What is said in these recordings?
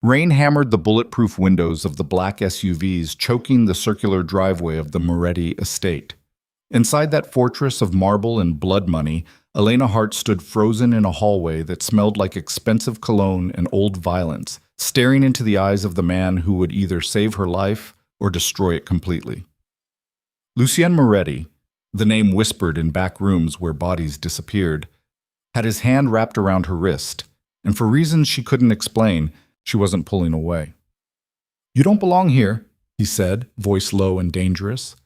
Rain hammered the bulletproof windows of the black SUVs, choking the circular driveway of the Moretti estate. Inside that fortress of marble and blood money, Elena Hart stood frozen in a hallway that smelled like expensive cologne and old violence, staring into the eyes of the man who would either save her life or destroy it completely. Lucien Moretti, the name whispered in back rooms where bodies disappeared, had his hand wrapped around her wrist, and for reasons she couldn't explain, she wasn't pulling away. "You don't belong here," he said, voice low and dangerous.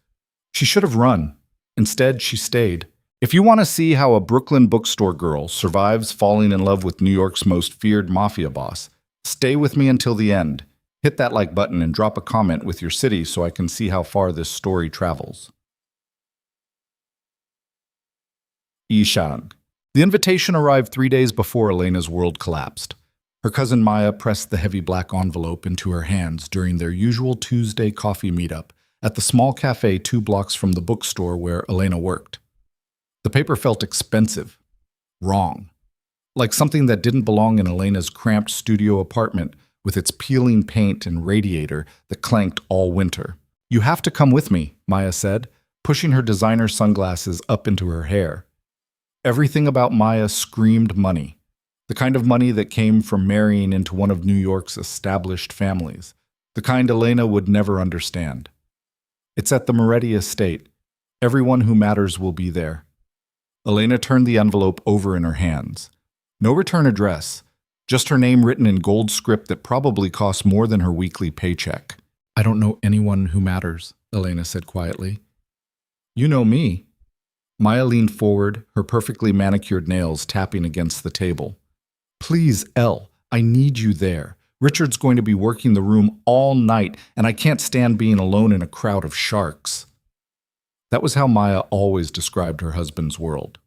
She should have run. Instead, she stayed. If you want to see how a Brooklyn bookstore girl survives falling in love with New York's most feared mafia boss, stay with me until the end. Hit that like button and drop a comment with your city so I can see how far this story travels. Ishang. The invitation arrived 3 days before Elena's world collapsed. Her cousin Maya pressed the heavy black envelope into her hands during their usual Tuesday coffee meetup at the small cafe 2 blocks from the bookstore where Elena worked. The paper felt expensive, wrong, like something that didn't belong in Elena's cramped studio apartment with its peeling paint and radiator that clanked all winter. "You have to come with me," Maya said, pushing her designer sunglasses up into her hair. Everything about Maya screamed money, the kind of money that came from marrying into one of New York's established families, the kind Elena would never understand. "It's at the Moretti estate. Everyone who matters will be there." Elena turned the envelope over in her hands. No return address, just her name written in gold script that probably cost more than her weekly paycheck. "I don't know anyone who matters," Elena said quietly. "You know me." Maya leaned forward, her perfectly manicured nails tapping against the table. "Please, Elle, I need you there. Richard's going to be working the room all night, and I can't stand being alone in a crowd of sharks." That was how Maya always described her husband's world.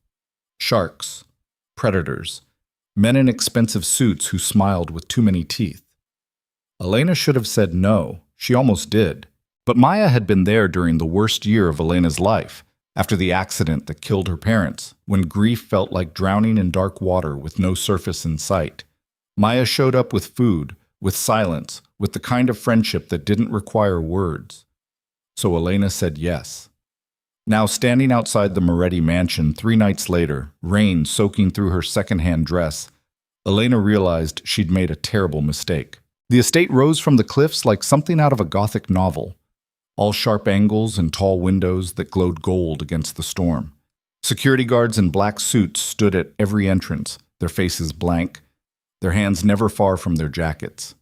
Sharks, predators, men in expensive suits who smiled with too many teeth. Elena should have said no. She almost did. But Maya had been there during the worst year of Elena's life, after the accident that killed her parents, when grief felt like drowning in dark water with no surface in sight. Maya showed up with food, with silence, with the kind of friendship that didn't require words. So Elena said yes. Now standing outside the Moretti mansion 3 nights later, rain soaking through her second-hand dress, Elena realized she'd made a terrible mistake. The estate rose from the cliffs like something out of a Gothic novel, all sharp angles and tall windows that glowed gold against the storm. Security guards in black suits stood at every entrance, their faces blank, their hands never far from their jackets.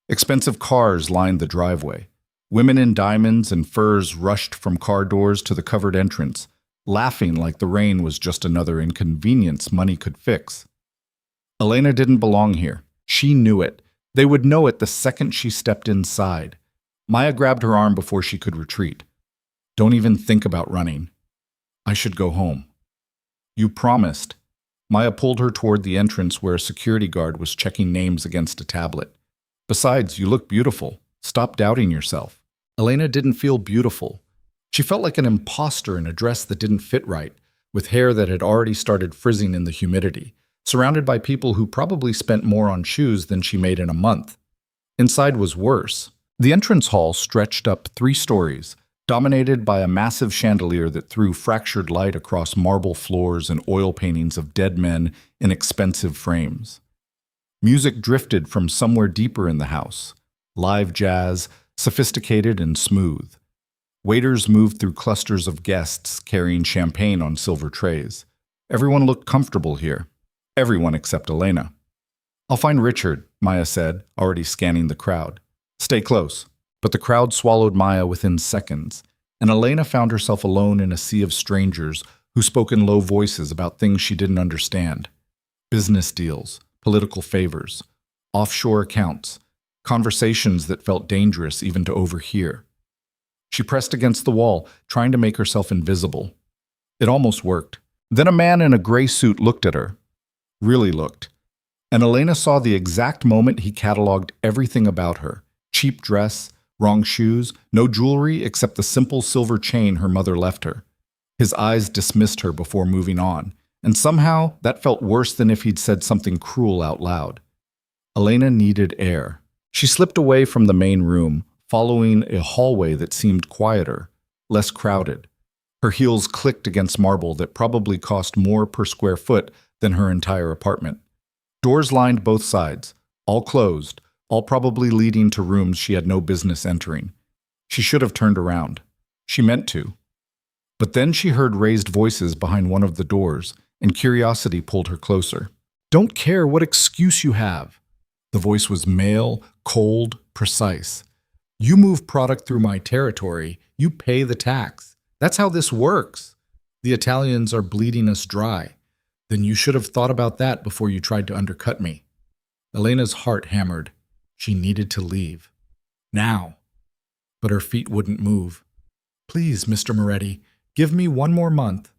Expensive cars lined the driveway. Women in diamonds and furs rushed from car doors to the covered entrance, laughing like the rain was just another inconvenience money could fix. Elena didn't belong here. She knew it. They would know it the second she stepped inside. Maya grabbed her arm before she could retreat. "Don't even think about running. I should go home." "You promised." Maya pulled her toward the entrance where a security guard was checking names against a tablet. "Besides, you look beautiful. Stop doubting yourself." Elena didn't feel beautiful. She felt like an imposter in a dress that didn't fit right, with hair that had already started frizzing in the humidity, surrounded by people who probably spent more on shoes than she made in a month. Inside was worse. The entrance hall stretched up 3 stories, dominated by a massive chandelier that threw fractured light across marble floors and oil paintings of dead men in expensive frames. Music drifted from somewhere deeper in the house, live jazz, sophisticated and smooth. Waiters moved through clusters of guests carrying champagne on silver trays. Everyone looked comfortable here. Everyone except Elena. "I'll find Richard," Maya said, already scanning the crowd. "Stay close." But the crowd swallowed Maya within seconds, and Elena found herself alone in a sea of strangers who spoke in low voices about things she didn't understand. Business deals, political favors, offshore accounts, conversations that felt dangerous even to overhear. She pressed against the wall, trying to make herself invisible. It almost worked. Then a man in a gray suit looked at her. Really looked. And Elena saw the exact moment he cataloged everything about her. Cheap dress, wrong shoes, no jewelry except the simple silver chain her mother left her. His eyes dismissed her before moving on, and somehow that felt worse than if he'd said something cruel out loud. Elena needed air. She slipped away from the main room, following a hallway that seemed quieter, less crowded. Her heels clicked against marble that probably cost more per square foot than her entire apartment. Doors lined both sides, all closed, all probably leading to rooms she had no business entering. She should have turned around. She meant to. But then she heard raised voices behind one of the doors, and curiosity pulled her closer. "Don't care what excuse you have." The voice was male, cold, precise. "You move product through my territory, you pay the tax. That's how this works. The Italians are bleeding us dry. Then you should have thought about that before you tried to undercut me." Elena's heart hammered. She needed to leave. Now. But her feet wouldn't move. "Please, Mr. Moretti, give me one more month."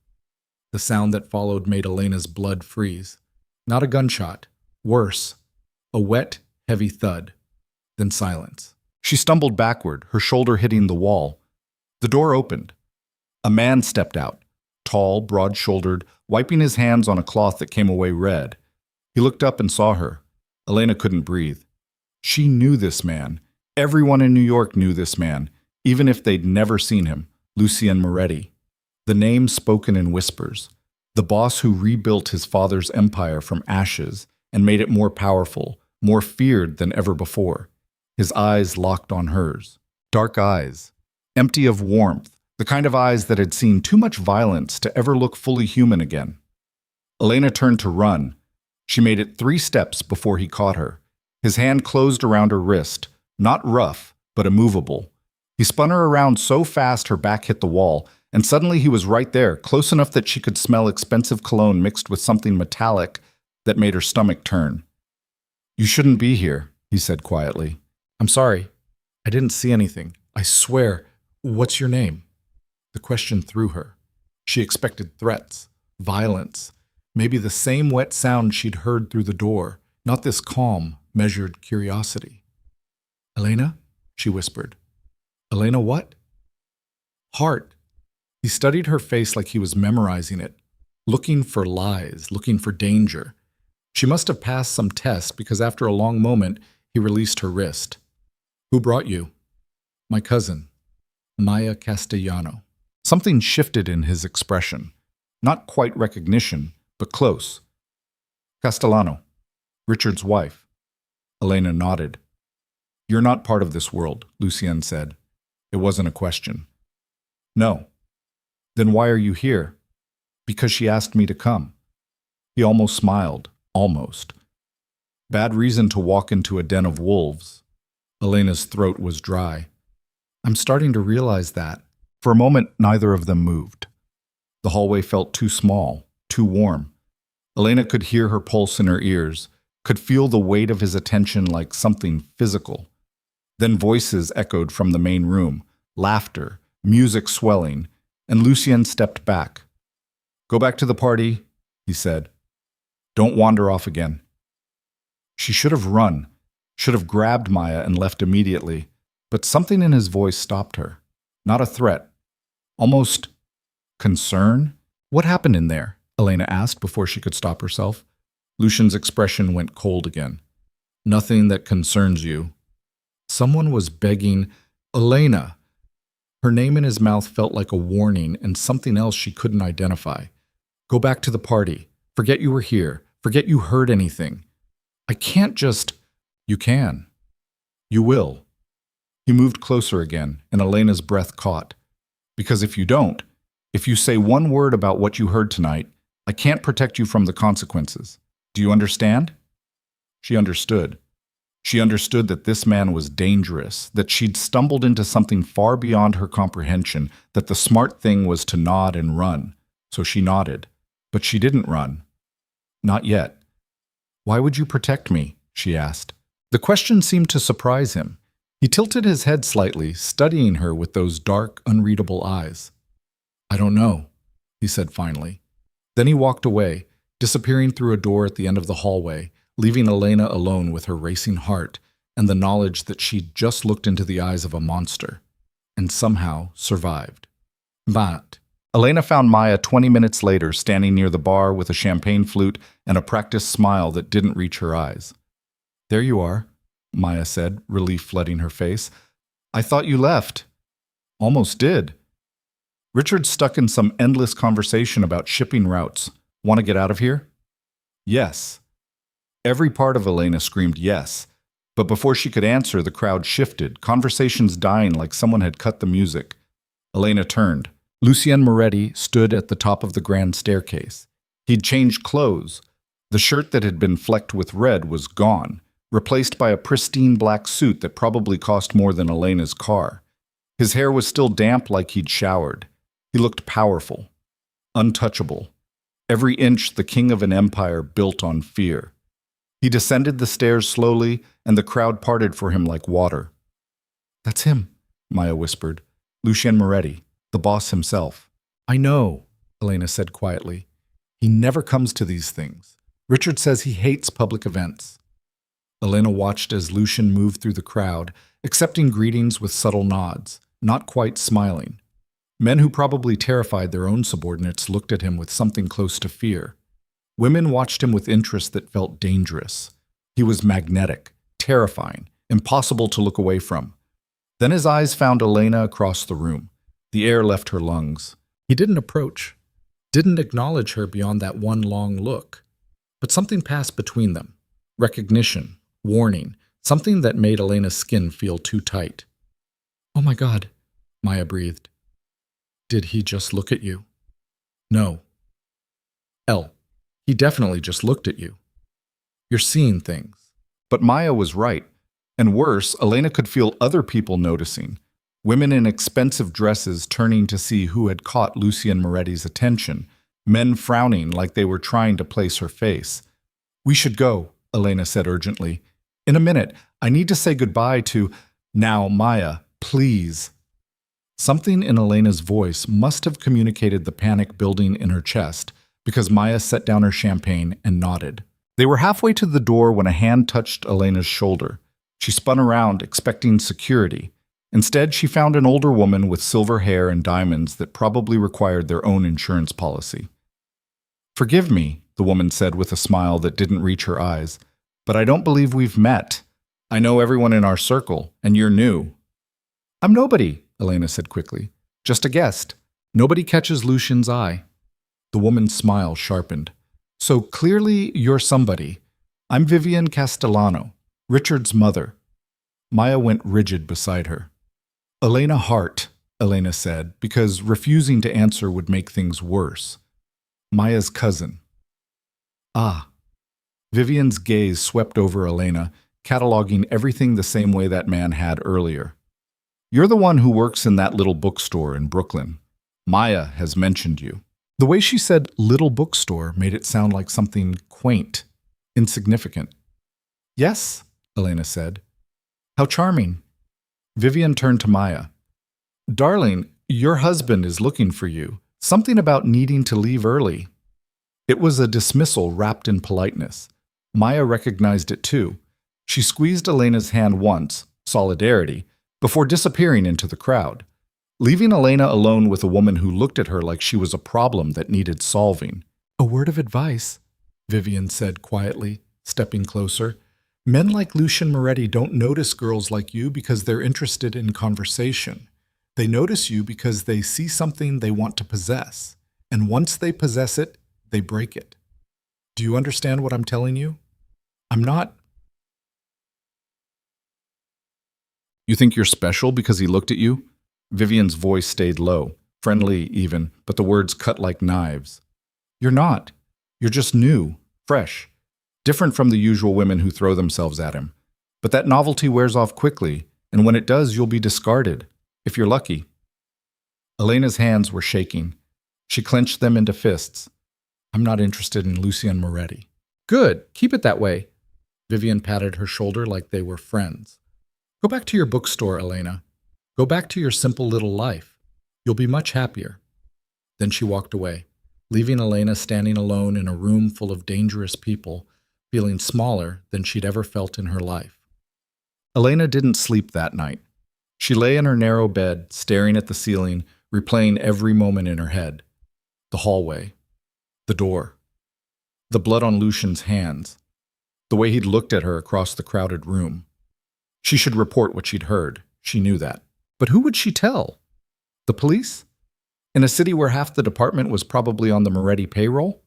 The sound that followed made Elena's blood freeze. Not a gunshot. Worse. A wet, heavy thud. Then silence. She stumbled backward, her shoulder hitting the wall. The door opened. A man stepped out, tall, broad-shouldered, wiping his hands on a cloth that came away red. He looked up and saw her. Elena couldn't breathe. She knew this man. Everyone in New York knew this man, even if they'd never seen him. Lucien Moretti. The name spoken in whispers. The boss who rebuilt his father's empire from ashes and made it more powerful, more feared than ever before. His eyes locked on hers. Dark eyes, empty of warmth, the kind of eyes that had seen too much violence to ever look fully human again. Elena turned to run. She made it 3 steps before he caught her. His hand closed around her wrist, not rough, but immovable. He spun her around so fast her back hit the wall, and suddenly he was right there, close enough that she could smell expensive cologne mixed with something metallic that made her stomach turn. "You shouldn't be here," he said quietly. "I'm sorry. I didn't see anything. I swear. What's your name?" The question threw her. She expected threats, violence, maybe the same wet sound she'd heard through the door, not this calm, measured curiosity. "Elena?" she whispered. "Elena what?" "Heart." He studied her face like he was memorizing it, looking for lies, looking for danger. She must have passed some test because after a long moment, he released her wrist. "Who brought you?" "My cousin, Maya Castellano." Something shifted in his expression. Not quite recognition, but close. "Castellano, Richard's wife." Elena nodded. "You're not part of this world," Lucien said. It wasn't a question. "No." "Then why are you here?" "Because she asked me to come." He almost smiled. Almost. "Bad reason to walk into a den of wolves." Elena's throat was dry. "I'm starting to realize that." For a moment, neither of them moved. The hallway felt too small, too warm. Elena could hear her pulse in her ears, could feel the weight of his attention like something physical. Then voices echoed from the main room, laughter, music swelling, and Lucien stepped back. "Go back to the party," he said. "Don't wander off again." She should have run, should have grabbed Maya and left immediately, but something in his voice stopped her. Not a threat. Almost concern? "What happened in there?" Elena asked before she could stop herself. Lucien's expression went cold again. "Nothing that concerns you." Someone was begging, "Elena!" Her name in his mouth felt like a warning and something else she couldn't identify. "Go back to the party. Forget you were here. Forget you heard anything." "I can't just—" "You can. You will." He moved closer again, and Elena's breath caught. "Because if you don't, if you say one word about what you heard tonight, I can't protect you from the consequences. Do you understand?" She understood. She understood that this man was dangerous, that she'd stumbled into something far beyond her comprehension, that the smart thing was to nod and run. So she nodded. But she didn't run. Not yet. "Why would you protect me?" she asked. The question seemed to surprise him. He tilted his head slightly, studying her with those dark, unreadable eyes. "I don't know," he said finally. Then he walked away, disappearing through a door at the end of the hallway, leaving Elena alone with her racing heart and the knowledge that she'd just looked into the eyes of a monster and somehow survived. But Elena found Maya 20 minutes later standing near the bar with a champagne flute and a practiced smile that didn't reach her eyes. "There you are. Maya said, relief flooding her face. I thought you left. Almost did. Richard's stuck in some endless conversation about shipping routes. Want to get out of here? Yes. Every part of Elena screamed yes. But before she could answer, the crowd shifted, conversations dying like someone had cut the music. Elena turned. Lucien Moretti stood at the top of the grand staircase. He'd changed clothes. The shirt that had been flecked with red was gone, replaced by a pristine black suit that probably cost more than Elena's car. His hair was still damp like he'd showered. He looked powerful, untouchable. Every inch the king of an empire built on fear. He descended the stairs slowly, and the crowd parted for him like water. That's him, Maya whispered. Lucien Moretti, the boss himself. I know, Elena said quietly. He never comes to these things. Richard says he hates public events. Elena watched as Lucien moved through the crowd, accepting greetings with subtle nods, not quite smiling. Men who probably terrified their own subordinates looked at him with something close to fear. Women watched him with interest that felt dangerous. He was magnetic, terrifying, impossible to look away from. Then his eyes found Elena across the room. The air left her lungs. He didn't approach, didn't acknowledge her beyond that one long look. But something passed between them. Recognition, warning, something that made Elena's skin feel too tight. Oh my God, Maya breathed. Did he just look at you? No. He definitely just looked at you. You're seeing things. But Maya was right. And worse, Elena could feel other people noticing. Women in expensive dresses turning to see who had caught Lucien Moretti's attention. Men frowning like they were trying to place her face. We should go, Elena said urgently. In a minute, I need to say goodbye to… Now, Maya, please. Something in Elena's voice must have communicated the panic building in her chest, because Maya set down her champagne and nodded. They were halfway to the door when a hand touched Elena's shoulder. She spun around, expecting security. Instead, she found an older woman with silver hair and diamonds that probably required their own insurance policy. Forgive me, the woman said with a smile that didn't reach her eyes, but I don't believe we've met. I know everyone in our circle, and you're new. I'm nobody, Elena said quickly. Just a guest. Nobody catches Lucien's eye. The woman's smile sharpened. So clearly you're somebody. I'm Vivian Castellano, Richard's mother. Maya went rigid beside her. Elena Hart, Elena said, because refusing to answer would make things worse. Maya's cousin. Ah. Vivian's gaze swept over Elena, cataloging everything the same way that man had earlier. You're the one who works in that little bookstore in Brooklyn. Maya has mentioned you. The way she said little bookstore made it sound like something quaint, insignificant. Yes, Elena said. How charming. Vivian turned to Maya. Darling, your husband is looking for you. Something about needing to leave early. It was a dismissal wrapped in politeness. Maya recognized it too. She squeezed Elena's hand once, solidarity, before disappearing into the crowd, leaving Elena alone with a woman who looked at her like she was a problem that needed solving. A word of advice, Vivian said quietly, stepping closer. Men like Lucien Moretti don't notice girls like you because they're interested in conversation. They notice you because they see something they want to possess. And once they possess it, they break it. Do you understand what I'm telling you? I'm not… You think you're special because he looked at you? Vivian's voice stayed low, friendly even, but the words cut like knives. You're not. You're just new, fresh, different from the usual women who throw themselves at him. But that novelty wears off quickly, and when it does, you'll be discarded, if you're lucky. Elena's hands were shaking. She clenched them into fists. I'm not interested in Lucien Moretti. Good, keep it that way. Vivian patted her shoulder like they were friends. Go back to your bookstore, Elena. Go back to your simple little life. You'll be much happier. Then she walked away, leaving Elena standing alone in a room full of dangerous people, feeling smaller than she'd ever felt in her life. Elena didn't sleep that night. She lay in her narrow bed, staring at the ceiling, replaying every moment in her head. The hallway. The door. The blood on Lucien's hands. The way he'd looked at her across the crowded room. She should report what she'd heard. She knew that. But who would she tell? The police? In a city where half the department was probably on the Moretti payroll?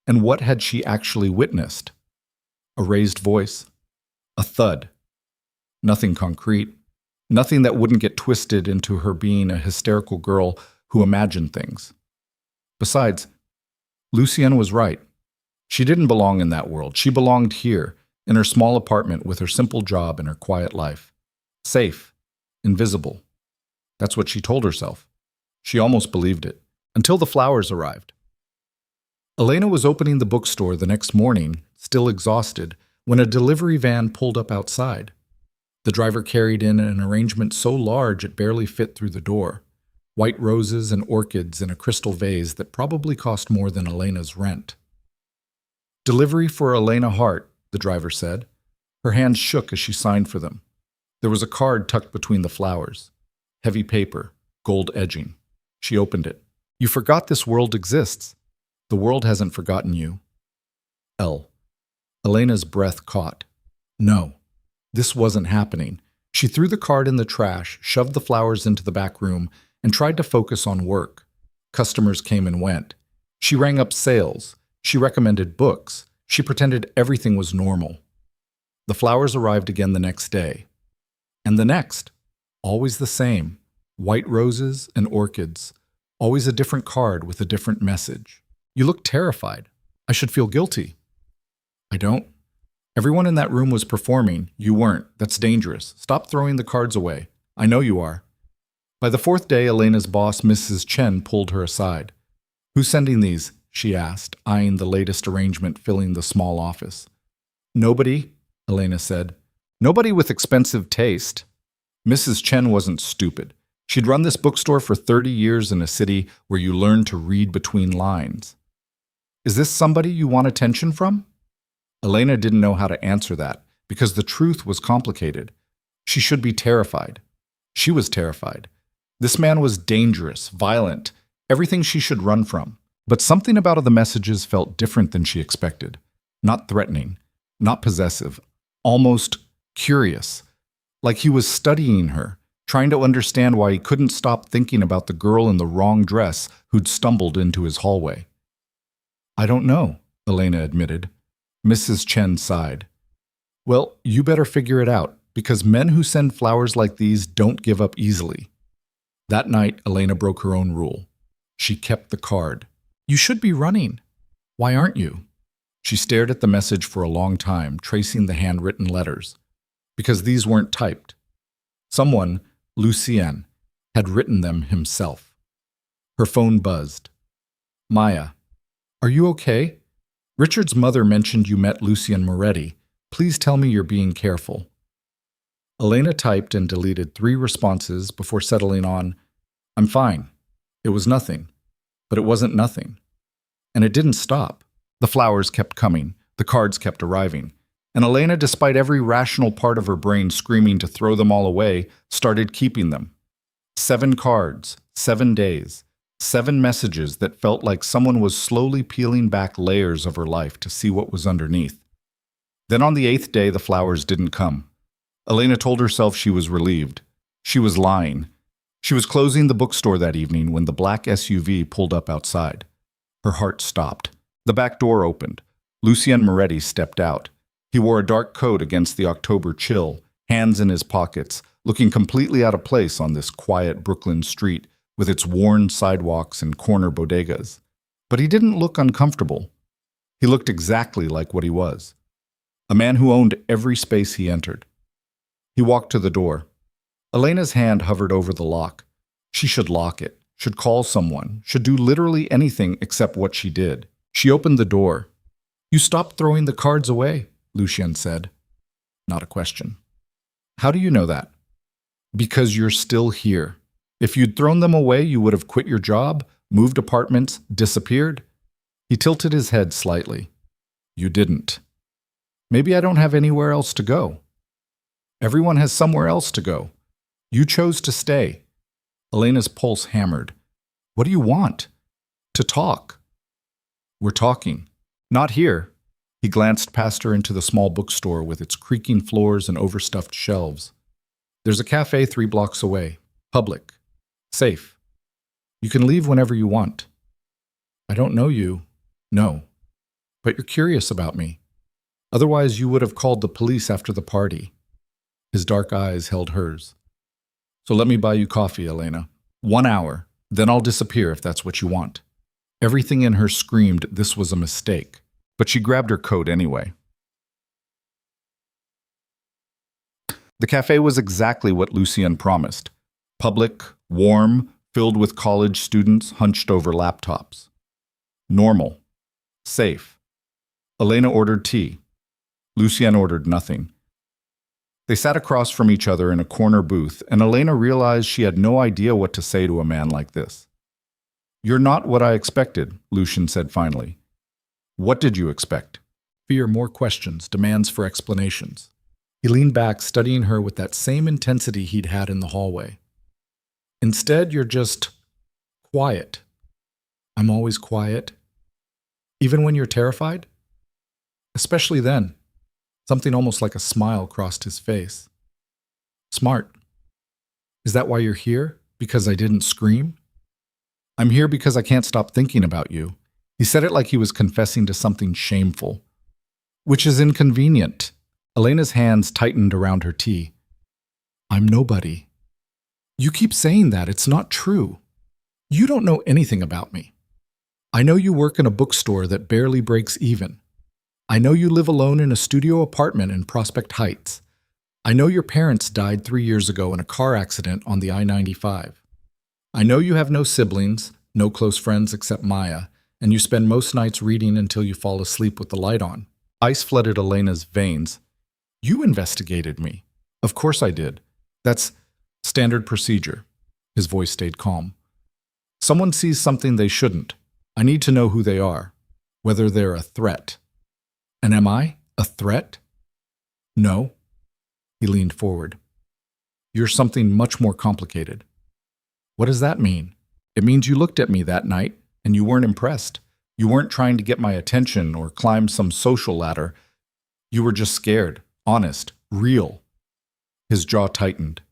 And what had she actually witnessed? A raised voice? A thud? Nothing concrete. Nothing that wouldn't get twisted into her being a hysterical girl who imagined things. Besides, Lucienne was right. She didn't belong in that world. She belonged here, in her small apartment with her simple job and her quiet life. Safe. Invisible. That's what she told herself. She almost believed it, until the flowers arrived. Elena was opening the bookstore the next morning, still exhausted, when a delivery van pulled up outside. The driver carried in an arrangement so large it barely fit through the door. White roses and orchids in a crystal vase that probably cost more than Elena's rent. "Delivery for Elena Hart," the driver said. Her hands shook as she signed for them. There was a card tucked between the flowers. Heavy paper, gold edging. She opened it. "You forgot this world exists. The world hasn't forgotten you." L. Elena's breath caught. No, this wasn't happening. She threw the card in the trash, shoved the flowers into the back room, and tried to focus on work. Customers came and went. She rang up sales. She recommended books. She pretended everything was normal. The flowers arrived again the next day. And the next. Always the same. White roses and orchids. Always a different card with a different message. "You look terrified. I should feel guilty." "I don't. Everyone in that room was performing. You weren't. That's dangerous. Stop throwing the cards away. I know you are." By the fourth day, Elena's boss, Mrs. Chen, pulled her aside. "Who's sending these?" she asked, eyeing the latest arrangement filling the small office. "Nobody," Elena said. "Nobody with expensive taste." Mrs. Chen wasn't stupid. She'd run this bookstore for 30 years in a city where you learn to read between lines. "Is this somebody you want attention from?" Elena didn't know how to answer that, because the truth was complicated. She should be terrified. She was terrified. This man was dangerous, violent, everything she should run from. But something about the messages felt different than she expected. Not threatening, not possessive, almost curious. Like he was studying her, trying to understand why he couldn't stop thinking about the girl in the wrong dress who'd stumbled into his hallway. "I don't know," Elena admitted. Mrs. Chen sighed. "Well, you better figure it out, because men who send flowers like these don't give up easily." That night, Elena broke her own rule. She kept the card. "You should be running. Why aren't you?" She stared at the message for a long time, tracing the handwritten letters. Because these weren't typed. Someone, Lucien, had written them himself. Her phone buzzed. "Maya, are you okay? Richard's mother mentioned you met Lucien Moretti. Please tell me you're being careful." Elena typed and deleted 3 responses before settling on, "I'm fine. It was nothing." But it wasn't nothing. And it didn't stop. The flowers kept coming. The cards kept arriving. And Elena, despite every rational part of her brain screaming to throw them all away, started keeping them. 7 cards, 7 days, 7 messages that felt like someone was slowly peeling back layers of her life to see what was underneath. Then on the 8th day, the flowers didn't come. Elena told herself she was relieved. She was lying. She was closing the bookstore that evening when the black SUV pulled up outside. Her heart stopped. The back door opened. Lucien Moretti stepped out. He wore a dark coat against the October chill, hands in his pockets, looking completely out of place on this quiet Brooklyn street with its worn sidewalks and corner bodegas. But he didn't look uncomfortable. He looked exactly like what he was. A man who owned every space he entered. He walked to the door. Elena's hand hovered over the lock. She should lock it, should call someone, should do literally anything except what she did. She opened the door. "You stopped throwing the cards away," Lucien said. Not a question. "How do you know that?" "Because you're still here. If you'd thrown them away, you would have quit your job, moved apartments, disappeared." He tilted his head slightly. "You didn't." "Maybe I don't have anywhere else to go." "Everyone has somewhere else to go. You chose to stay." Elena's pulse hammered. "What do you want?" "To talk." "We're talking." "Not here." He glanced past her into the small bookstore with its creaking floors and overstuffed shelves. There's a cafe 3 blocks away. Public. Safe. You can leave whenever you want. I don't know you. No. But you're curious about me. Otherwise, you would have called the police after the party. His dark eyes held hers. So let me buy you coffee, Elena. 1 hour. Then I'll disappear if that's what you want. Everything in her screamed this was a mistake, but she grabbed her coat anyway. The cafe was exactly what Lucien promised. Public, warm, filled with college students hunched over laptops. Normal. Safe. Elena ordered tea. Lucien ordered nothing. They sat across from each other in a corner booth, and Elena realized she had no idea what to say to a man like this. You're not what I expected, Lucien said finally. What did you expect? Fear, more questions, demands for explanations. He leaned back, studying her with that same intensity he'd had in the hallway. Instead, you're just quiet. I'm always quiet. Even when you're terrified? Especially then. Something almost like a smile crossed his face. Smart. Is that why you're here? Because I didn't scream? I'm here because I can't stop thinking about you. He said it like he was confessing to something shameful. Which is inconvenient. Elena's hands tightened around her tea. I'm nobody. You keep saying that. It's not true. You don't know anything about me. I know you work in a bookstore that barely breaks even. I know you live alone in a studio apartment in Prospect Heights. I know your parents died 3 years ago in a car accident on the I-95. I know you have no siblings, no close friends except Maya, and you spend most nights reading until you fall asleep with the light on. Ice flooded Elena's veins. You investigated me. Of course I did. That's standard procedure. His voice stayed calm. Someone sees something they shouldn't. I need to know who they are, whether they're a threat. And am I a threat? No. He leaned forward. You're something much more complicated. What does that mean? It means you looked at me that night and you weren't impressed. You weren't trying to get my attention or climb some social ladder. You were just scared, honest, real. His jaw tightened.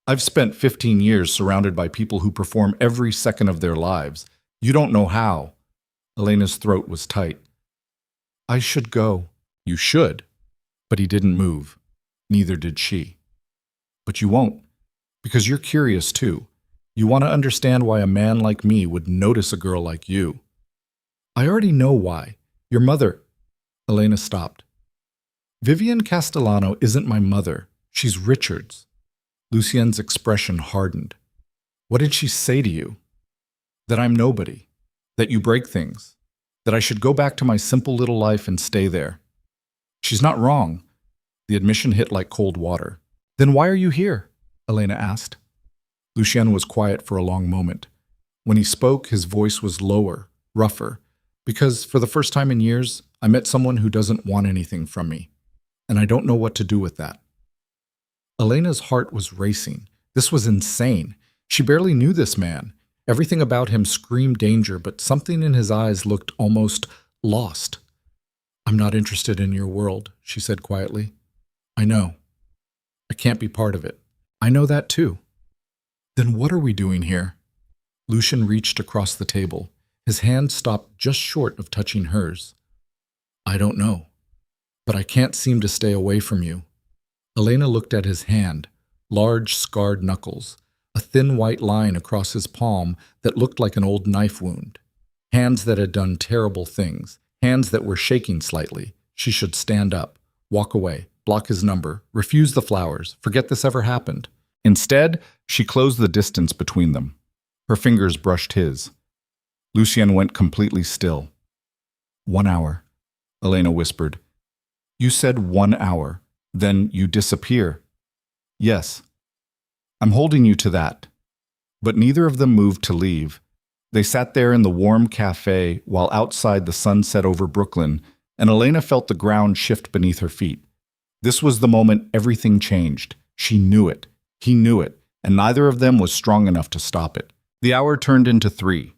I've spent 15 years surrounded by people who perform every second of their lives. You don't know how. Elena's throat was tight. I should go. You should. But he didn't move. Neither did she. But you won't, because you're curious too. You want to understand why a man like me would notice a girl like you. I already know why. Your mother. Elena stopped. Vivian Castellano isn't my mother. She's Richard's. Lucien's expression hardened. What did she say to you? That I'm nobody. That you break things. That I should go back to my simple little life and stay there. She's not wrong. The admission hit like cold water. Then why are you here? Elena asked. Lucien was quiet for a long moment. When he spoke, his voice was lower, rougher, because for the first time in years, I met someone who doesn't want anything from me, and I don't know what to do with that. Elena's heart was racing. This was insane. She barely knew this man. Everything about him screamed danger, but something in his eyes looked almost lost. I'm not interested in your world, she said quietly. I know. I can't be part of it. I know that too. Then what are we doing here? Lucien reached across the table. His hand stopped just short of touching hers. I don't know, but I can't seem to stay away from you. Elena looked at his hand, large scarred knuckles, a thin white line across his palm that looked like an old knife wound. Hands that had done terrible things, hands that were shaking slightly. She should stand up, walk away, block his number, refuse the flowers, forget this ever happened. Instead, she closed the distance between them. Her fingers brushed his. Lucien went completely still. 1 hour, Elena whispered. You said 1 hour, then you disappear. Yes. I'm holding you to that. But neither of them moved to leave. They sat there in the warm cafe while outside the sun set over Brooklyn, and Elena felt the ground shift beneath her feet. This was the moment everything changed. She knew it. He knew it, and neither of them was strong enough to stop it. The hour turned into 3.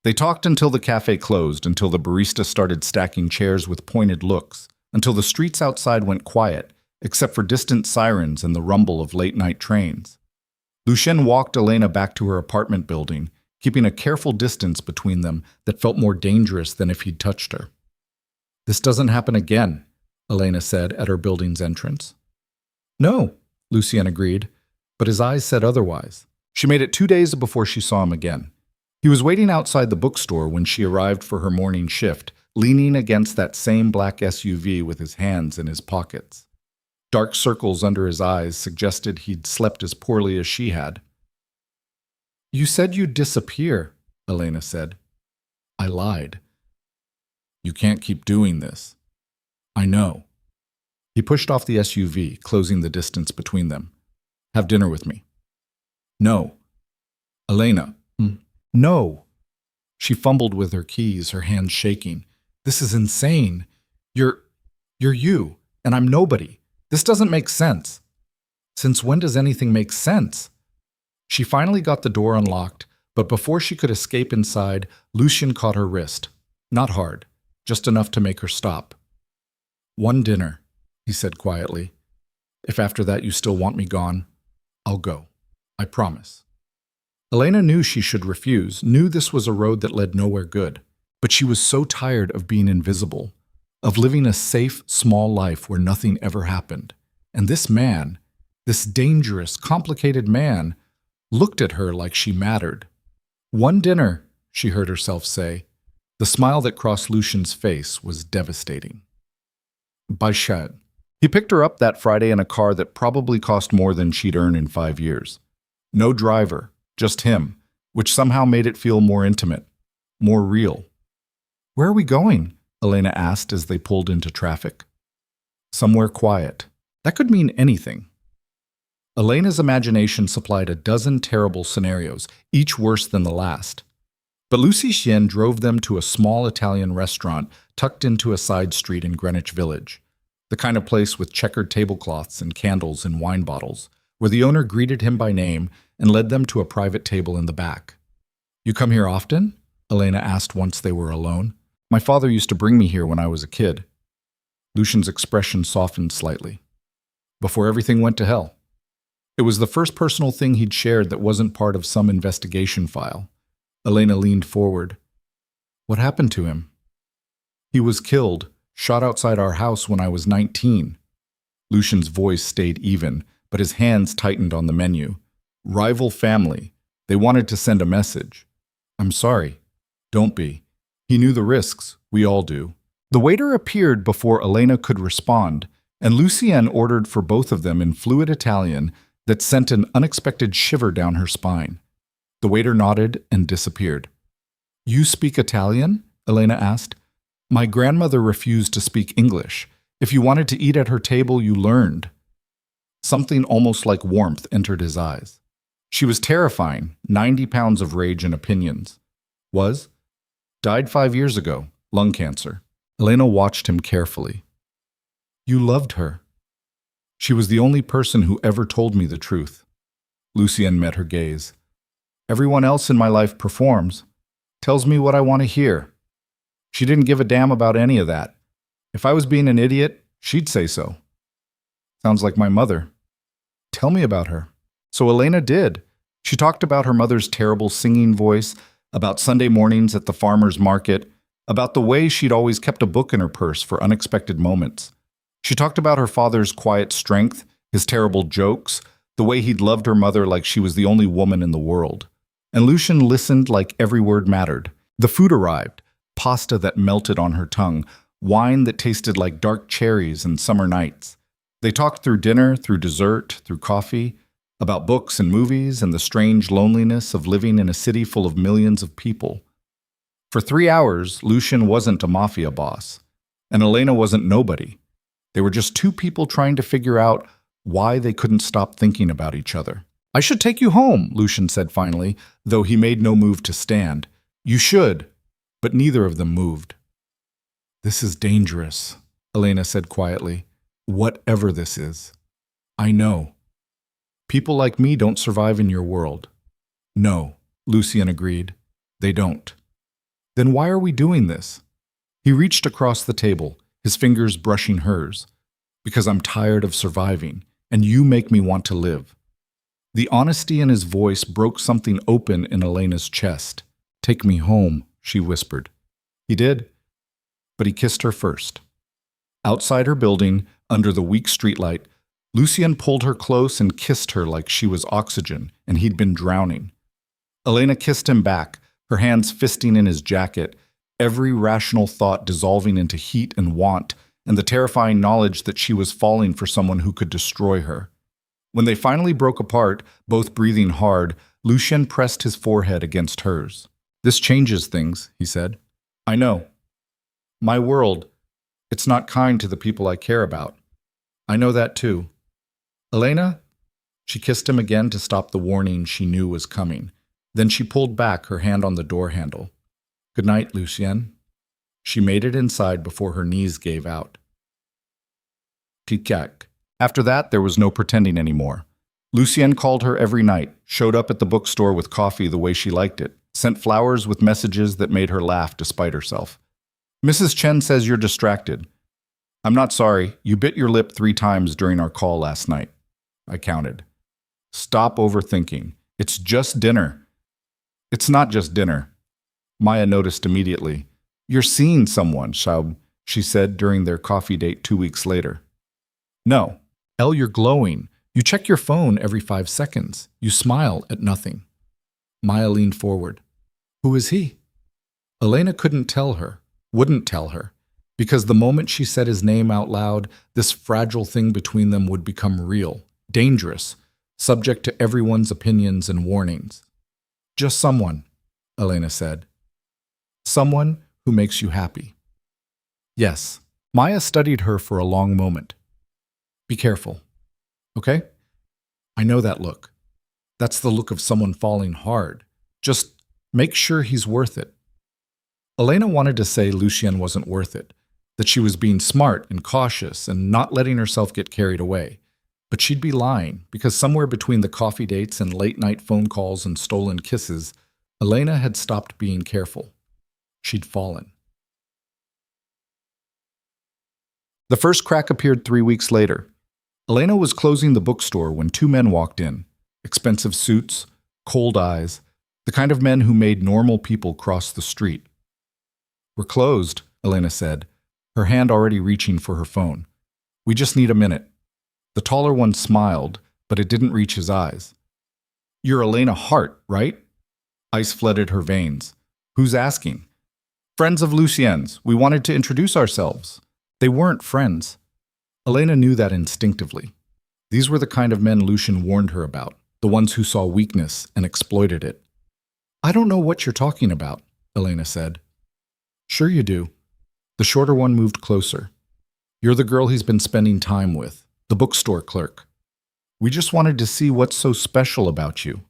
They talked until the cafe closed, until the barista started stacking chairs with pointed looks, until the streets outside went quiet, except for distant sirens and the rumble of late-night trains. Lucien walked Elena back to her apartment building, keeping a careful distance between them that felt more dangerous than if he'd touched her. "This doesn't happen again," Elena said at her building's entrance. "No," Lucien agreed, but his eyes said otherwise. She made it 2 days before she saw him again. He was waiting outside the bookstore when she arrived for her morning shift, leaning against that same black SUV with his hands in his pockets. Dark circles under his eyes suggested he'd slept as poorly as she had. "You said you'd disappear," Elena said. "I lied." "You can't keep doing this." "I know." He pushed off the SUV, closing the distance between them. "Have dinner with me." "No." "Elena." "No." She fumbled with her keys, her hands shaking. "This is insane. You're you, and I'm nobody. This doesn't make sense." "Since when does anything make sense?" She finally got the door unlocked, but before she could escape inside, Lucien caught her wrist. Not hard, just enough to make her stop. "One dinner," he said quietly. "If after that you still want me gone, I'll go. I promise." Elena knew she should refuse, knew this was a road that led nowhere good. But she was so tired of being invisible, of living a safe, small life where nothing ever happened. And this man, this dangerous, complicated man, looked at her like she mattered. "One dinner," she heard herself say. The smile that crossed Lucien's face was devastating. Baishat. He picked her up that Friday in a car that probably cost more than she'd earned in 5 years. No driver, just him, which somehow made it feel more intimate, more real. "Where are we going?" Elena asked as they pulled into traffic. "Somewhere quiet." That could mean anything. Elena's imagination supplied a dozen terrible scenarios, each worse than the last. But Lucien drove them to a small Italian restaurant tucked into a side street in Greenwich Village, the kind of place with checkered tablecloths and candles and wine bottles, where the owner greeted him by name and led them to a private table in the back. "You come here often?" Elena asked once they were alone. "My father used to bring me here when I was a kid." Lucien's expression softened slightly. "Before everything went to hell." It was the first personal thing he'd shared that wasn't part of some investigation file. Elena leaned forward. "What happened to him?" "He was killed, shot outside our house when I was 19. Lucien's voice stayed even, but his hands tightened on the menu. "Rival family. They wanted to send a message." "I'm sorry." "Don't be. He knew the risks. We all do." The waiter appeared before Elena could respond, and Lucien ordered for both of them in fluid Italian that sent an unexpected shiver down her spine. The waiter nodded and disappeared. "You speak Italian?" Elena asked. "My grandmother refused to speak English. If you wanted to eat at her table, you learned." Something almost like warmth entered his eyes. She was terrifying, 90 pounds of rage and opinions. "Was? Died 5 years ago, lung cancer." Elena watched him carefully. "You loved her." "She was the only person who ever told me the truth." Lucien met her gaze. "Everyone else in my life performs, tells me what I want to hear. She didn't give a damn about any of that. If I was being an idiot, she'd say so." "Sounds like my mother." "Tell me about her." So Elena did. She talked about her mother's terrible singing voice, about Sunday mornings at the farmer's market, about the way she'd always kept a book in her purse for unexpected moments. She talked about her father's quiet strength, his terrible jokes, the way he'd loved her mother like she was the only woman in the world. And Lucien listened like every word mattered. The food arrived, pasta that melted on her tongue, wine that tasted like dark cherries and summer nights. They talked through dinner, through dessert, through coffee, about books and movies and the strange loneliness of living in a city full of millions of people. For 3 hours, Lucien wasn't a mafia boss, and Elena wasn't nobody. They were just two people trying to figure out why they couldn't stop thinking about each other. "I should take you home," Lucien said finally, though he made no move to stand. "You should." But neither of them moved. "This is dangerous," Elena said quietly. "Whatever this is." "I know. People like me don't survive in your world." "No," Lucien agreed. "They don't." Then why are we doing this? He reached across the table, his fingers brushing hers. Because I'm tired of surviving, and you make me want to live. The honesty in his voice broke something open in Elena's chest. Take me home, she whispered. He did, but he kissed her first. Outside her building, under the weak streetlight, Lucien pulled her close and kissed her like she was oxygen and he'd been drowning. Elena kissed him back, her hands fisting in his jacket, every rational thought dissolving into heat and want, and the terrifying knowledge that she was falling for someone who could destroy her. When they finally broke apart, both breathing hard, Lucien pressed his forehead against hers. This changes things, he said. I know. My world, it's not kind to the people I care about. I know that too. Elena? She kissed him again to stop the warning she knew was coming. Then she pulled back, her hand on the door handle. Good night, Lucien. She made it inside before her knees gave out. Tic-tac. After that, there was no pretending anymore. Lucien called her every night, showed up at the bookstore with coffee the way she liked it, sent flowers with messages that made her laugh despite herself. Mrs. Chen says you're distracted. I'm not sorry. You bit your lip 3 times during our call last night. I counted. Stop overthinking. It's just dinner. It's not just dinner. Maya noticed immediately. You're seeing someone, Schaub, she said during their coffee date 2 weeks later. No. Elle, you're glowing. You check your phone every 5 seconds. You smile at nothing. Maya leaned forward. Who is he? Elena couldn't tell her, wouldn't tell her, because the moment she said his name out loud, this fragile thing between them would become real, dangerous, subject to everyone's opinions and warnings. Just someone, Elena said. Someone who makes you happy. Yes. Maya studied her for a long moment. Be careful, okay? I know that look. That's the look of someone falling hard. Just make sure he's worth it. Elena wanted to say Lucien wasn't worth it, that she was being smart and cautious and not letting herself get carried away. But she'd be lying, because somewhere between the coffee dates and late-night phone calls and stolen kisses, Elena had stopped being careful. She'd fallen. The first crack appeared 3 weeks later. Elena was closing the bookstore when 2 men walked in. Expensive suits, cold eyes, the kind of men who made normal people cross the street. We're closed, Elena said, her hand already reaching for her phone. We just need a minute. The taller one smiled, but it didn't reach his eyes. You're Elena Hart, right? Ice flooded her veins. Who's asking? Friends of Lucien's. We wanted to introduce ourselves. They weren't friends. Elena knew that instinctively. These were the kind of men Lucien warned her about, the ones who saw weakness and exploited it. I don't know what you're talking about, Elena said. Sure you do. The shorter one moved closer. You're the girl he's been spending time with, the bookstore clerk. We just wanted to see what's so special about you.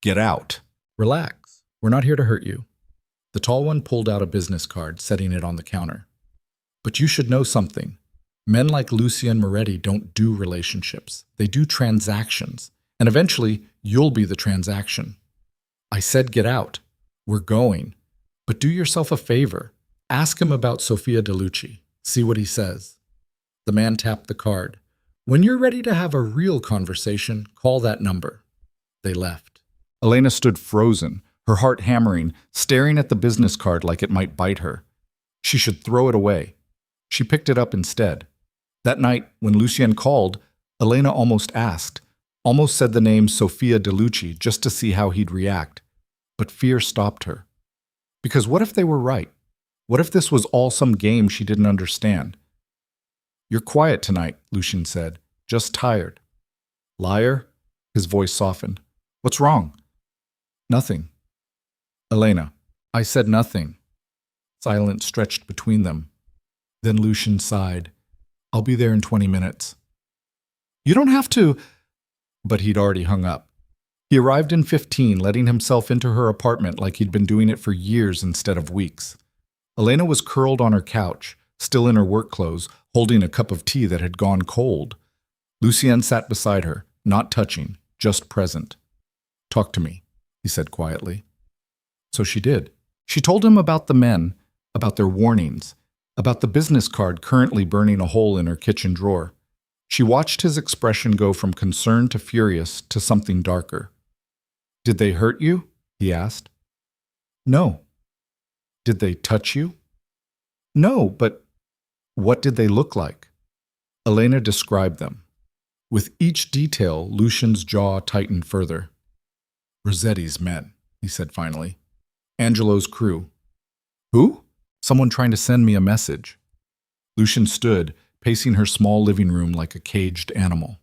Get out. Relax. We're not here to hurt you. The tall one pulled out a business card, setting it on the counter. But you should know something. Men like Lucien Moretti don't do relationships. They do transactions. And eventually, you'll be the transaction. I said get out. We're going. But do yourself a favor. Ask him about Sofia DeLucci. See what he says. The man tapped the card. When you're ready to have a real conversation, call that number. They left. Elena stood frozen, her heart hammering, staring at the business card like it might bite her. She should throw it away. She picked it up instead. That night, when Lucien called, Elena almost asked, almost said the name Sofia DeLucci just to see how he'd react. But fear stopped her. Because what if they were right? What if this was all some game she didn't understand? You're quiet tonight, Lucien said. Just tired. Liar? His voice softened. What's wrong? Nothing. Elena. I said nothing. Silence stretched between them. Then Lucien sighed. I'll be there in 20 minutes. You don't have to. But he'd already hung up. He arrived in 15, letting himself into her apartment like he'd been doing it for years instead of weeks. Elena was curled on her couch, still in her work clothes, holding a cup of tea that had gone cold. Lucien sat beside her, not touching, just present. Talk to me, he said quietly. So she did. She told him about the men, about their warnings, about the business card currently burning a hole in her kitchen drawer. She watched his expression go from concerned to furious to something darker. "Did they hurt you?" he asked. "No." "Did they touch you?" "No, but what did they look like?" Elena described them. With each detail, Lucian's jaw tightened further. "Rossetti's men," he said finally. "Angelo's crew." "Who?" "Someone trying to send me a message." Lucian stood, pacing her small living room like a caged animal.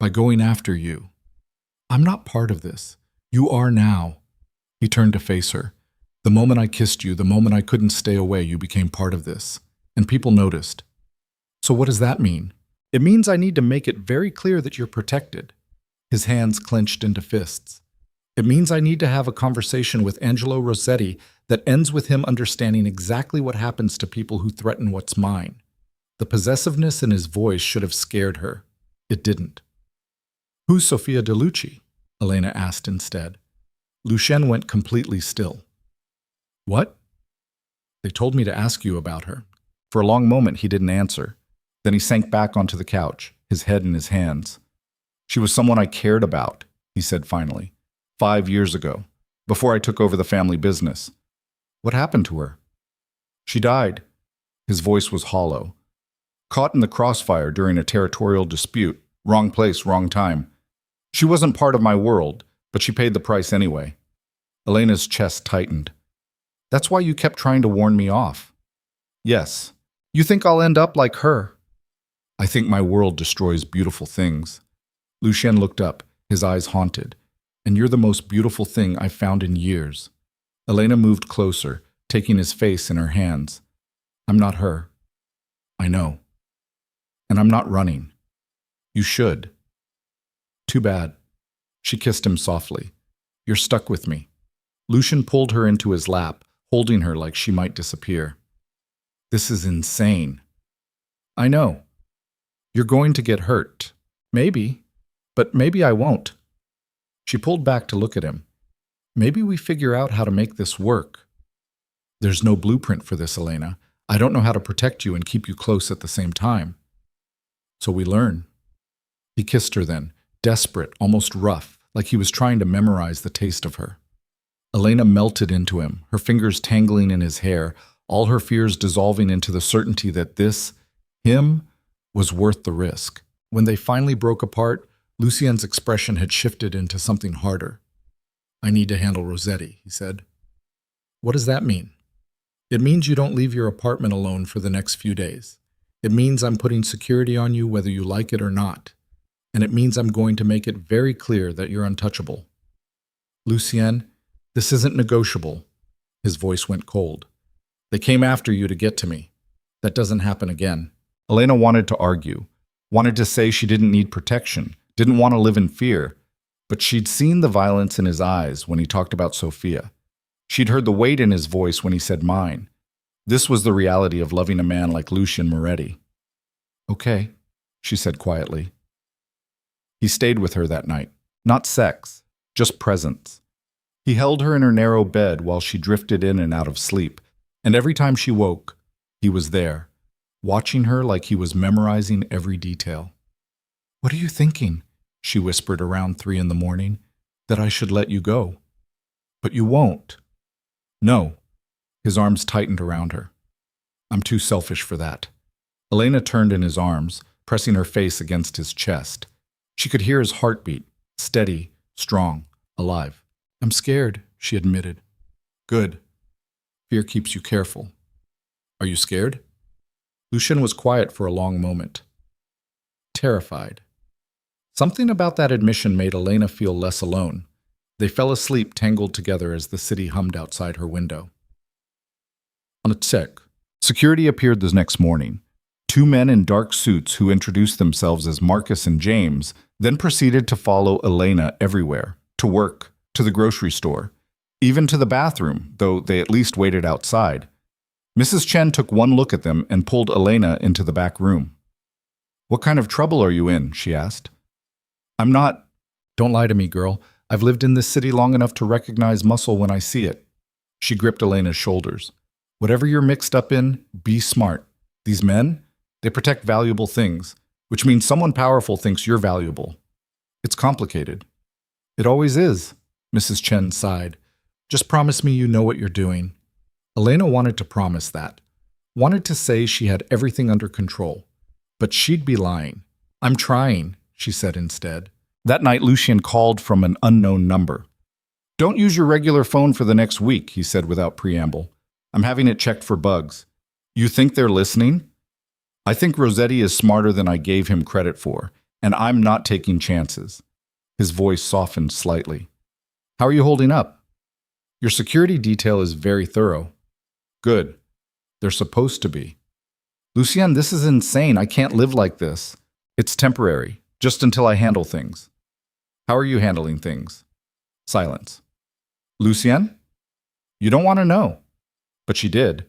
"By going after you." "I'm not part of this." "You are now." He turned to face her. "The moment I kissed you, the moment I couldn't stay away, you became part of this. And people noticed." "So what does that mean?" "It means I need to make it very clear that you're protected." His hands clenched into fists. "It means I need to have a conversation with Angelo Rossetti that ends with him understanding exactly what happens to people who threaten what's mine." The possessiveness in his voice should have scared her. It didn't. "Who's Sofia DeLucci?" Elena asked instead. Lucien went completely still. "What?" "They told me to ask you about her." For a long moment he didn't answer. Then he sank back onto the couch, his head in his hands. "She was someone I cared about," he said finally. 5 years ago, before I took over the family business. "What happened to her?" "She died." His voice was hollow. "Caught in the crossfire during a territorial dispute. Wrong place, wrong time. She wasn't part of my world, but she paid the price anyway." Elena's chest tightened. "That's why you kept trying to warn me off." "Yes. You think I'll end up like her." "I think my world destroys beautiful things." Lucien looked up, his eyes haunted. "And you're the most beautiful thing I've found in years." Elena moved closer, taking his face in her hands. "I'm not her." "I know. And I'm not running." "You should." "Too bad." She kissed him softly. "You're stuck with me." Lucien pulled her into his lap, holding her like she might disappear. "This is insane." "I know. You're going to get hurt. Maybe. But maybe I won't." She pulled back to look at him. "Maybe we figure out how to make this work." "There's no blueprint for this, Elena. I don't know how to protect you and keep you close at the same time." "So we learn." He kissed her then, desperate, almost rough, like he was trying to memorize the taste of her. Elena melted into him, her fingers tangling in his hair, all her fears dissolving into the certainty that this, him, was worth the risk. When they finally broke apart, Lucien's expression had shifted into something harder. "I need to handle Rossetti," he said. "What does that mean?" "It means you don't leave your apartment alone for the next few days. It means I'm putting security on you whether you like it or not. And it means I'm going to make it very clear that you're untouchable." "Lucien, this isn't negotiable." His voice went cold. "They came after you to get to me. That doesn't happen again." Elena wanted to argue, wanted to say she didn't need protection, didn't want to live in fear, but she'd seen the violence in his eyes when he talked about Sofia. She'd heard the weight in his voice when he said mine. This was the reality of loving a man like Lucien Moretti. "Okay," she said quietly. He stayed with her that night. Not sex, just presence. He held her in her narrow bed while she drifted in and out of sleep, and every time she woke, he was there, watching her like he was memorizing every detail. "What are you thinking?" she whispered around 3 a.m. "That I should let you go." "But you won't." "No." His arms tightened around her. "I'm too selfish for that." Elena turned in his arms, pressing her face against his chest. She could hear his heartbeat, steady, strong, alive. "I'm scared," she admitted. "Good. Fear keeps you careful." "Are you scared?" Lucien was quiet for a long moment. Terrified. Something about that admission made Elena feel less alone. They fell asleep tangled together as the city hummed outside her window. On a check, security appeared the next morning. 2 men in dark suits who introduced themselves as Marcus and James, then proceeded to follow Elena everywhere, to work, to the grocery store, even to the bathroom, though they at least waited outside. Mrs. Chen took one look at them and pulled Elena into the back room. "What kind of trouble are you in?" she asked. "I'm not." "Don't lie to me, girl. I've lived in this city long enough to recognize muscle when I see it." She gripped Elena's shoulders. Whatever you're mixed up in, be smart. These men, they protect valuable things, which means someone powerful thinks you're valuable. It's complicated. It always is, Mrs. Chen sighed. Just promise me you know what you're doing. Elena wanted to promise that. Wanted to say she had everything under control. But she'd be lying. I'm trying, she said instead. That night, Lucien called from an unknown number. Don't use your regular phone for the next week, he said without preamble. I'm having it checked for bugs. You think they're listening? I think Rossetti is smarter than I gave him credit for, and I'm not taking chances. His voice softened slightly. How are you holding up? Your security detail is very thorough. Good. They're supposed to be. Lucien, this is insane. I can't live like this. It's temporary, just until I handle things. How are you handling things? Silence. Lucien? You don't want to know. But she did.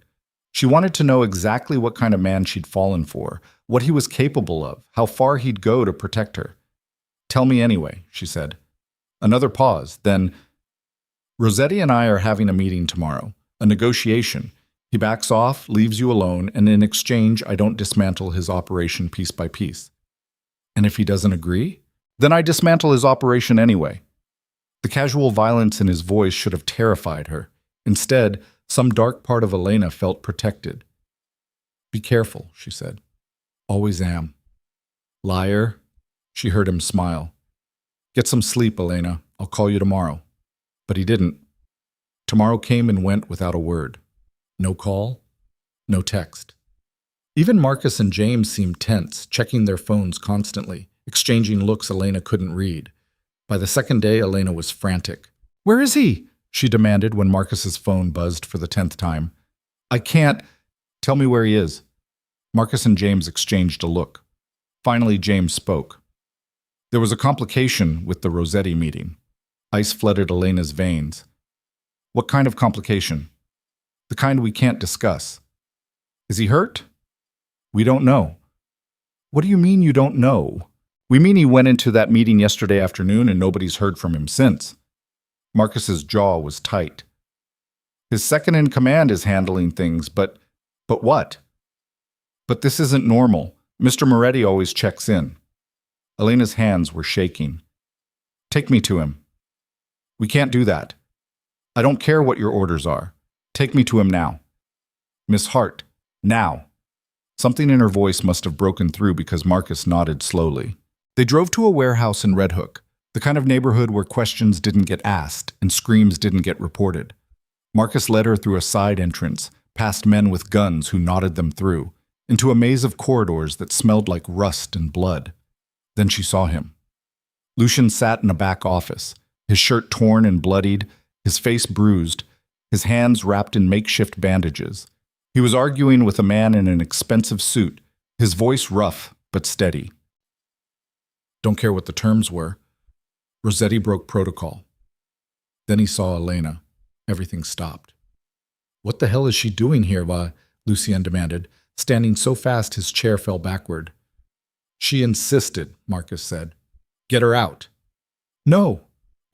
She wanted to know exactly what kind of man she'd fallen for, what he was capable of, how far he'd go to protect her. Tell me anyway, she said. Another pause, then, Rossetti and I are having a meeting tomorrow, a negotiation. He backs off, leaves you alone, and in exchange, I don't dismantle his operation piece by piece. And if he doesn't agree? Then I dismantle his operation anyway. The casual violence in his voice should have terrified her. Instead, some dark part of Elena felt protected. Be careful, she said. Always am. Liar. She heard him smile. Get some sleep, Elena. I'll call you tomorrow. But he didn't. Tomorrow came and went without a word. No call, no text. Even Marcus and James seemed tense, checking their phones constantly, exchanging looks Elena couldn't read. By the second day, Elena was frantic. Where is he? She demanded when Marcus's phone buzzed for the 10th time. I can't. Tell me where he is. Marcus and James exchanged a look. Finally, James spoke. There was a complication with the Rossetti meeting. Ice flooded Elena's veins. What kind of complication? The kind we can't discuss. Is he hurt? We don't know. What do you mean you don't know? We mean he went into that meeting yesterday afternoon and nobody's heard from him since. Marcus's jaw was tight. His second in command is handling things, but what? But this isn't normal. Mr. Moretti always checks in. Elena's hands were shaking. Take me to him. We can't do that. I don't care what your orders are. Take me to him now. Miss Hart, now. Something in her voice must have broken through because Marcus nodded slowly. They drove to a warehouse in Red Hook, the kind of neighborhood where questions didn't get asked and screams didn't get reported. Marcus led her through a side entrance, past men with guns who nodded them through, into a maze of corridors that smelled like rust and blood. Then she saw him. Lucien sat in a back office, his shirt torn and bloodied, his face bruised, his hands wrapped in makeshift bandages. He was arguing with a man in an expensive suit, his voice rough but steady. Don't care what the terms were. Rossetti broke protocol. Then he saw Elena. Everything stopped. What the hell is she doing here, Lucien demanded, standing so fast his chair fell backward. She insisted, Marcus said. Get her out. No.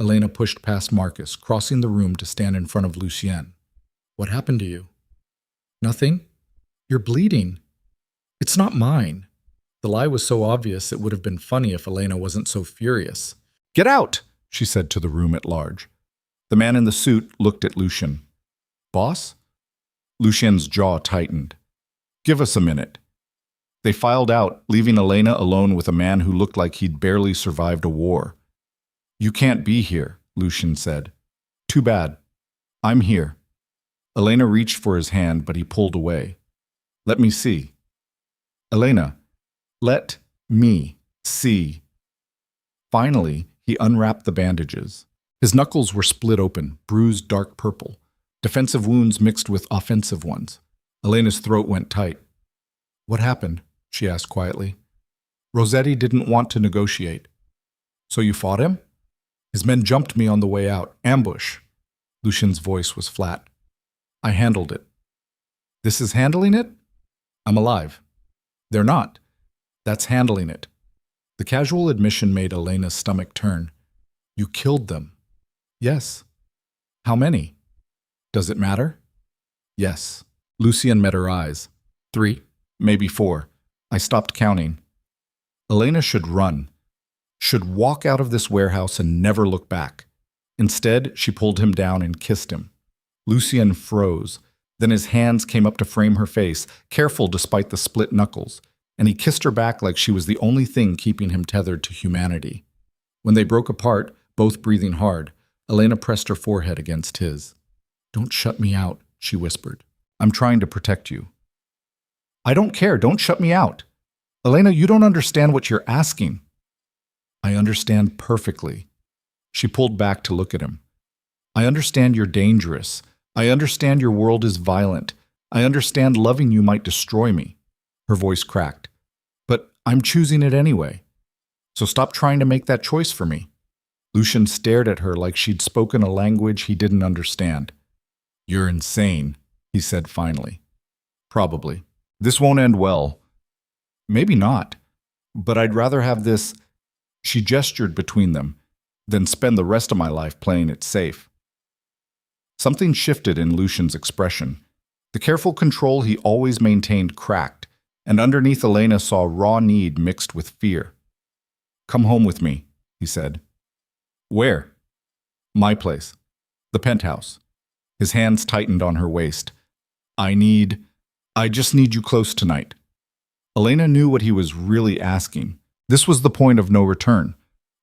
Elena pushed past Marcus, crossing the room to stand in front of Lucien. What happened to you? Nothing. You're bleeding. It's not mine. The lie was so obvious it would have been funny if Elena wasn't so furious. Get out, she said to the room at large. The man in the suit looked at Lucien. Boss? Lucien's jaw tightened. Give us a minute. They filed out, leaving Elena alone with a man who looked like he'd barely survived a war. You can't be here, Lucien said. Too bad. I'm here. Elena reached for his hand, but he pulled away. Let me see. Elena, let me see. Finally, he unwrapped the bandages. His knuckles were split open, bruised dark purple, defensive wounds mixed with offensive ones. Elena's throat went tight. What happened? She asked quietly. Rossetti didn't want to negotiate. So you fought him? His men jumped me on the way out. Ambush. Lucien's voice was flat. I handled it. This is handling it? I'm alive. They're not. That's handling it. The casual admission made Elena's stomach turn. You killed them. Yes. How many? Does it matter? Yes. Lucian met her eyes. 3, maybe 4. I stopped counting. Elena should run, should walk out of this warehouse and never look back. Instead, she pulled him down and kissed him. Lucian froze. Then his hands came up to frame her face, careful despite the split knuckles, and he kissed her back like she was the only thing keeping him tethered to humanity. When they broke apart, both breathing hard, Elena pressed her forehead against his. "Don't shut me out," she whispered. "I'm trying to protect you." "I don't care. Don't shut me out." "Elena, you don't understand what you're asking." "I understand perfectly." She pulled back to look at him. "I understand you're dangerous. I understand your world is violent. I understand loving you might destroy me." Her voice cracked. "But I'm choosing it anyway. So stop trying to make that choice for me." Lucian stared at her like she'd spoken a language he didn't understand. "You're insane," he said finally. "Probably. This won't end well." "Maybe not. But I'd rather have this," she gestured between them, "than spend the rest of my life playing it safe." Something shifted in Lucian's expression. The careful control he always maintained cracked, and underneath Elena saw raw need mixed with fear. "Come home with me," he said. "Where?" "My place. The penthouse." His hands tightened on her waist. I just need you close tonight." Elena knew what he was really asking. This was the point of no return.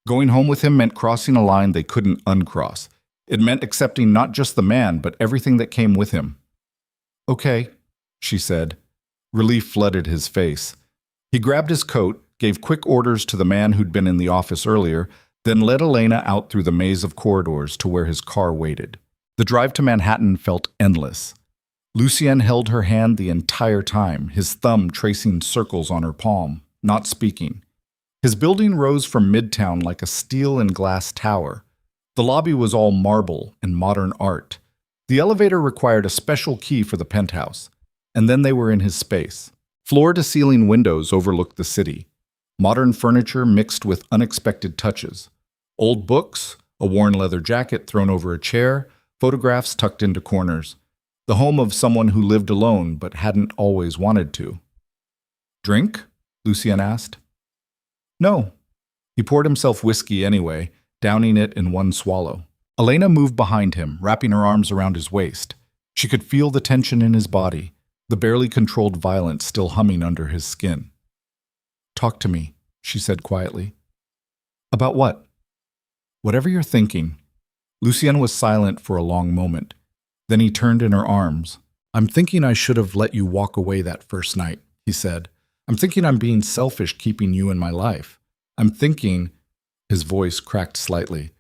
Going home with him meant crossing a line they couldn't uncross. It meant accepting not just the man, but everything that came with him. "Okay," she said. Relief flooded his face. He grabbed his coat, gave quick orders to the man who'd been in the office earlier, then led Elena out through the maze of corridors to where his car waited. The drive to Manhattan felt endless. Lucien held her hand the entire time, his thumb tracing circles on her palm, not speaking. His building rose from Midtown like a steel and glass tower. The lobby was all marble and modern art. The elevator required a special key for the penthouse, and then they were in his space. Floor-to-ceiling windows overlooked the city. Modern furniture mixed with unexpected touches. Old books, a worn leather jacket thrown over a chair, photographs tucked into corners. The home of someone who lived alone but hadn't always wanted to. "Drink?" Lucien asked. "No." He poured himself whiskey anyway, downing it in one swallow. Elena moved behind him, wrapping her arms around his waist. She could feel the tension in his body, the barely controlled violence still humming under his skin. "Talk to me," she said quietly. "About what?" "Whatever you're thinking." Lucien was silent for a long moment. Then he turned in her arms. "I'm thinking I should have let you walk away that first night," he said. "I'm thinking I'm being selfish keeping you in my life. I'm thinking," his voice cracked slightly,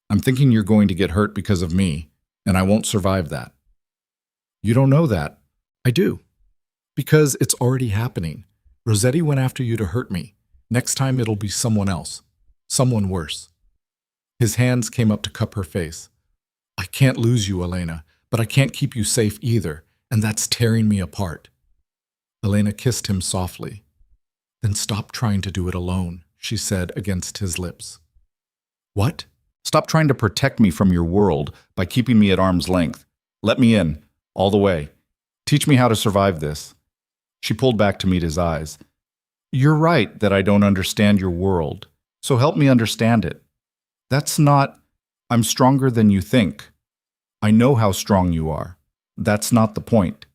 "I'm thinking you're going to get hurt because of me, and I won't survive that." "You don't know that." "I do. Because it's already happening. Rossetti went after you to hurt me. Next time it'll be someone else. Someone worse." His hands came up to cup her face. "I can't lose you, Elena, but I can't keep you safe either, and that's tearing me apart." Elena kissed him softly. "Then stop trying to do it alone," she said against his lips. "What?" "Stop trying to protect me from your world by keeping me at arm's length. Let me in, all the way. Teach me how to survive this." She pulled back to meet his eyes. "You're right that I don't understand your world, so help me understand it. That's not, I'm stronger than you think. I know how strong you are. That's not the point."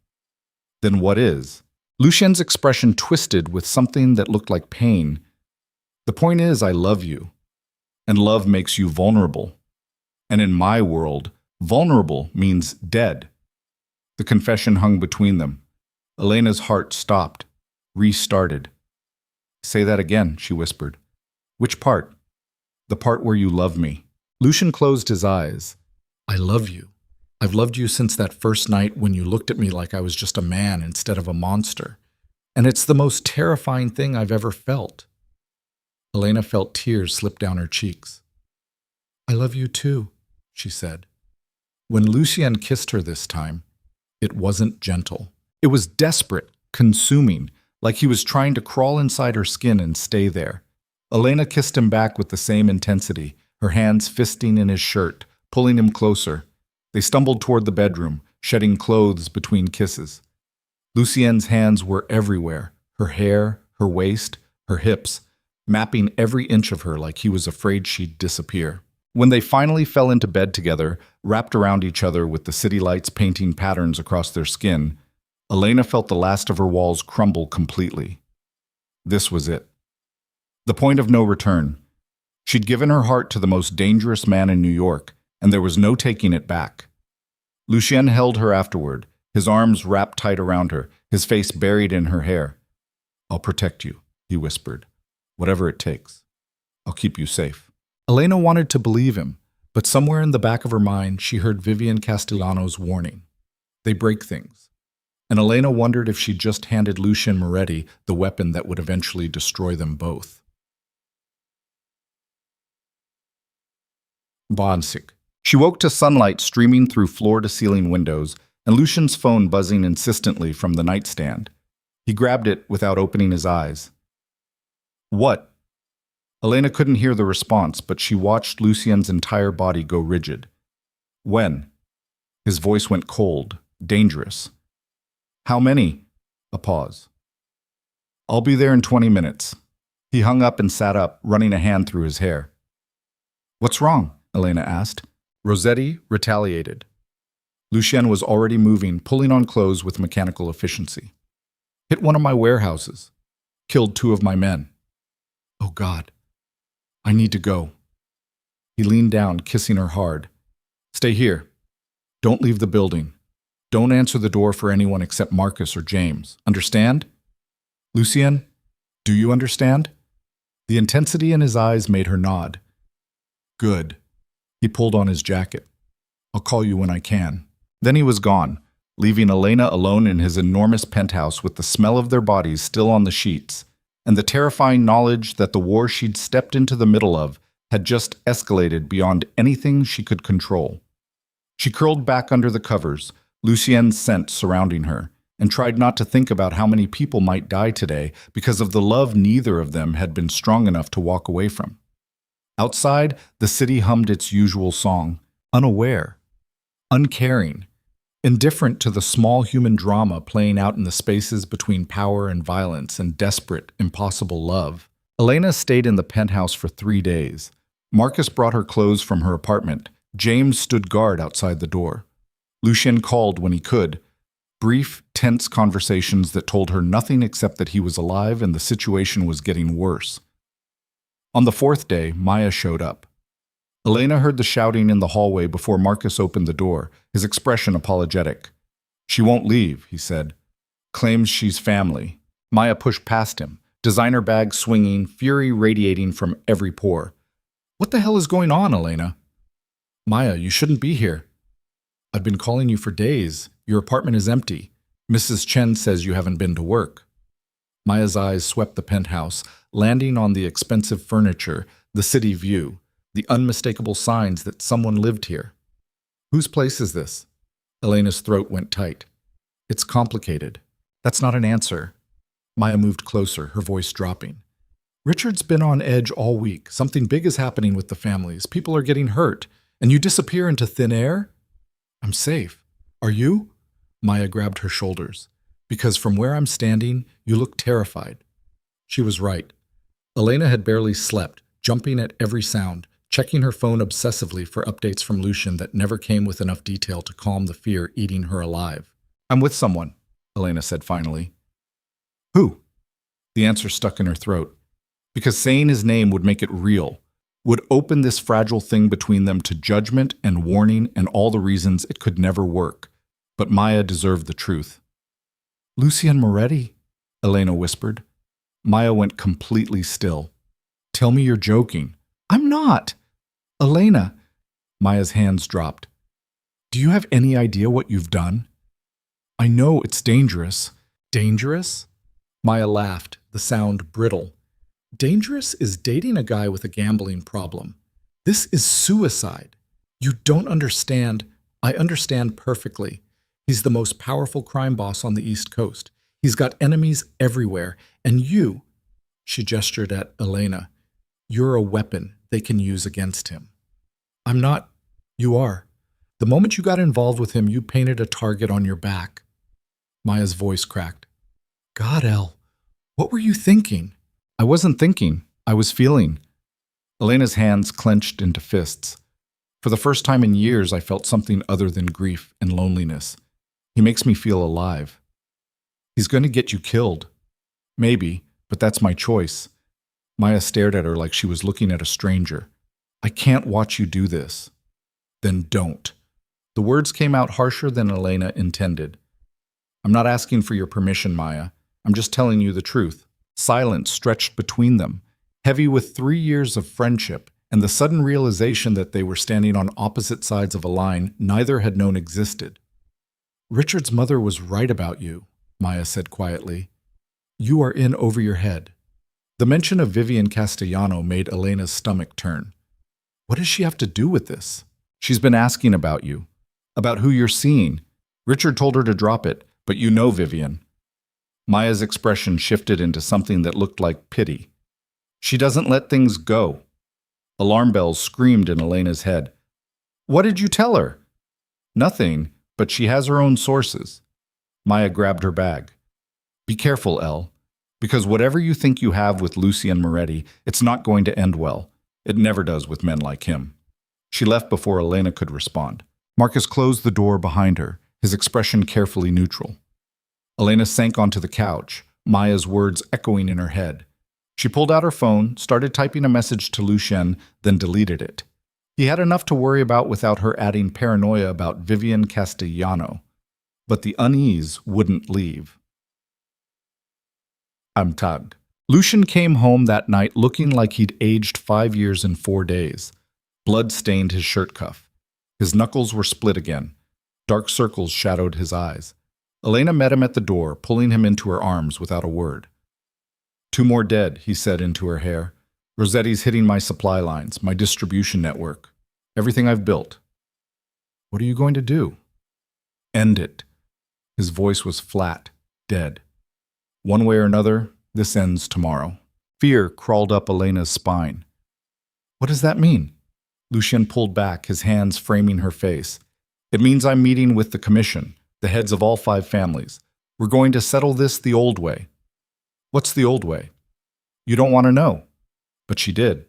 "Then what is?" Lucien's expression twisted with something that looked like pain. "The point is, I love you. And love makes you vulnerable. And in my world, vulnerable means dead." The confession hung between them. Elena's heart stopped, restarted. "Say that again," she whispered. "Which part?" "The part where you love me." Lucien closed his eyes. "I love you. I've loved you since that first night when you looked at me like I was just a man instead of a monster. And it's the most terrifying thing I've ever felt." Elena felt tears slip down her cheeks. "I love you too," she said. When Lucien kissed her this time, it wasn't gentle. It was desperate, consuming, like he was trying to crawl inside her skin and stay there. Elena kissed him back with the same intensity, her hands fisting in his shirt, pulling him closer. They stumbled toward the bedroom, shedding clothes between kisses. Lucienne's hands were everywhere, her hair, her waist, her hips, mapping every inch of her like he was afraid she'd disappear. When they finally fell into bed together, wrapped around each other with the city lights painting patterns across their skin, Elena felt the last of her walls crumble completely. This was it. The point of no return. She'd given her heart to the most dangerous man in New York, and there was no taking it back. Lucien held her afterward, his arms wrapped tight around her, his face buried in her hair. "I'll protect you," he whispered. "Whatever it takes. I'll keep you safe." Elena wanted to believe him, but somewhere in the back of her mind she heard Vivian Castellano's warning. They break things. And Elena wondered if she'd just handed Lucien Moretti the weapon that would eventually destroy them both. Bonsic. She woke to sunlight streaming through floor-to-ceiling windows and Lucien's phone buzzing insistently from the nightstand. He grabbed it without opening his eyes. "What?" Elena couldn't hear the response, but she watched Lucien's entire body go rigid. "When?" His voice went cold, dangerous. "How many?" A pause. "I'll be there in 20 minutes." He hung up and sat up, running a hand through his hair. "What's wrong?" Elena asked. Rossetti retaliated. Lucien was already moving, pulling on clothes with mechanical efficiency. "Hit one of my warehouses. Killed 2 of my men." "Oh, God. I need to go." He leaned down, kissing her hard. "Stay here. Don't leave the building. Don't answer the door for anyone except Marcus or James. Understand?" "Lucien, do you understand?" The intensity in his eyes made her nod. "Good." He pulled on his jacket. "I'll call you when I can." Then he was gone, leaving Elena alone in his enormous penthouse with the smell of their bodies still on the sheets, and the terrifying knowledge that the war she'd stepped into the middle of had just escalated beyond anything she could control. She curled back under the covers, Lucien's scent surrounding her, and tried not to think about how many people might die today because of the love neither of them had been strong enough to walk away from. Outside, the city hummed its usual song, unaware, uncaring, indifferent to the small human drama playing out in the spaces between power and violence and desperate, impossible love. Elena stayed in the penthouse for 3 days. Marcus brought her clothes from her apartment. James stood guard outside the door. Lucien called when he could. Brief, tense conversations that told her nothing except that he was alive and the situation was getting worse. On the 4th day, Maya showed up. Elena heard the shouting in the hallway before Marcus opened the door, his expression apologetic. "She won't leave," he said. "Claims she's family." Maya pushed past him, designer bag swinging, fury radiating from every pore. "What the hell is going on, Elena?" "Maya, you shouldn't be here." "I've been calling you for days. Your apartment is empty. Mrs. Chen says you haven't been to work." Maya's eyes swept the penthouse, landing on the expensive furniture, the city view, the unmistakable signs that someone lived here. "Whose place is this?" Elena's throat went tight. "It's complicated." "That's not an answer." Maya moved closer, her voice dropping. "Richard's been on edge all week. Something big is happening with the families. People are getting hurt. And you disappear into thin air?" "I'm safe. Are you?" Maya grabbed her shoulders. "Because from where I'm standing, you look terrified." She was right. Elena had barely slept, jumping at every sound, checking her phone obsessively for updates from Lucien that never came with enough detail to calm the fear eating her alive. "I'm with someone," Elena said finally. "Who?" The answer stuck in her throat. Because saying his name would make it real, would open this fragile thing between them to judgment and warning and all the reasons it could never work. But Maya deserved the truth. "Lucien Moretti," Elena whispered. Maya went completely still. "Tell me you're joking." "I'm not." "Elena." Maya's hands dropped. "Do you have any idea what you've done?" "I know it's dangerous." "Dangerous?" Maya laughed, the sound brittle. "Dangerous is dating a guy with a gambling problem. This is suicide. You don't understand. I understand perfectly. He's the most powerful crime boss on the East Coast. He's got enemies everywhere. And you," she gestured at Elena, "you're a weapon they can use against him." "I'm not." "You are. The moment you got involved with him, you painted a target on your back. Maya's voice cracked. God, Elle, what were you thinking? I wasn't thinking. I was feeling. Elena's hands clenched into fists. For the first time in years, I felt something other than grief and loneliness. He makes me feel alive. He's going to get you killed. Maybe, but that's my choice. Maya stared at her like she was looking at a stranger. I can't watch you do this. Then don't. The words came out harsher than Elena intended. I'm not asking for your permission, Maya. I'm just telling you the truth. Silence stretched between them, heavy with 3 years of friendship and the sudden realization that they were standing on opposite sides of a line neither had known existed. Richard's mother was right about you, Maya said quietly. You are in over your head. The mention of Vivian Castellano made Elena's stomach turn. What does she have to do with this? She's been asking about you, about who you're seeing. Richard told her to drop it, but you know Vivian. Maya's expression shifted into something that looked like pity. She doesn't let things go. Alarm bells screamed in Elena's head. What did you tell her? Nothing, but she has her own sources. Maya grabbed her bag. Be careful, Elle, because whatever you think you have with Lucien Moretti, it's not going to end well. It never does with men like him. She left before Elena could respond. Marcus closed the door behind her, his expression carefully neutral. Elena sank onto the couch, Maya's words echoing in her head. She pulled out her phone, started typing a message to Lucien, then deleted it. He had enough to worry about without her adding paranoia about Vivian Castellano. But the unease wouldn't leave. I'm tugged. Lucien came home that night looking like he'd aged 5 years in 4 days. Blood stained his shirt cuff. His knuckles were split again. Dark circles shadowed his eyes. Elena met him at the door, pulling him into her arms without a word. 2 more dead, he said into her hair. Rossetti's hitting my supply lines, my distribution network. Everything I've built. What are you going to do? End it. His voice was flat, dead. One way or another, this ends tomorrow. Fear crawled up Elena's spine. What does that mean? Lucien pulled back, his hands framing her face. It means I'm meeting with the commission, the heads of all 5 families. We're going to settle this the old way. What's the old way? You don't want to know. But she did.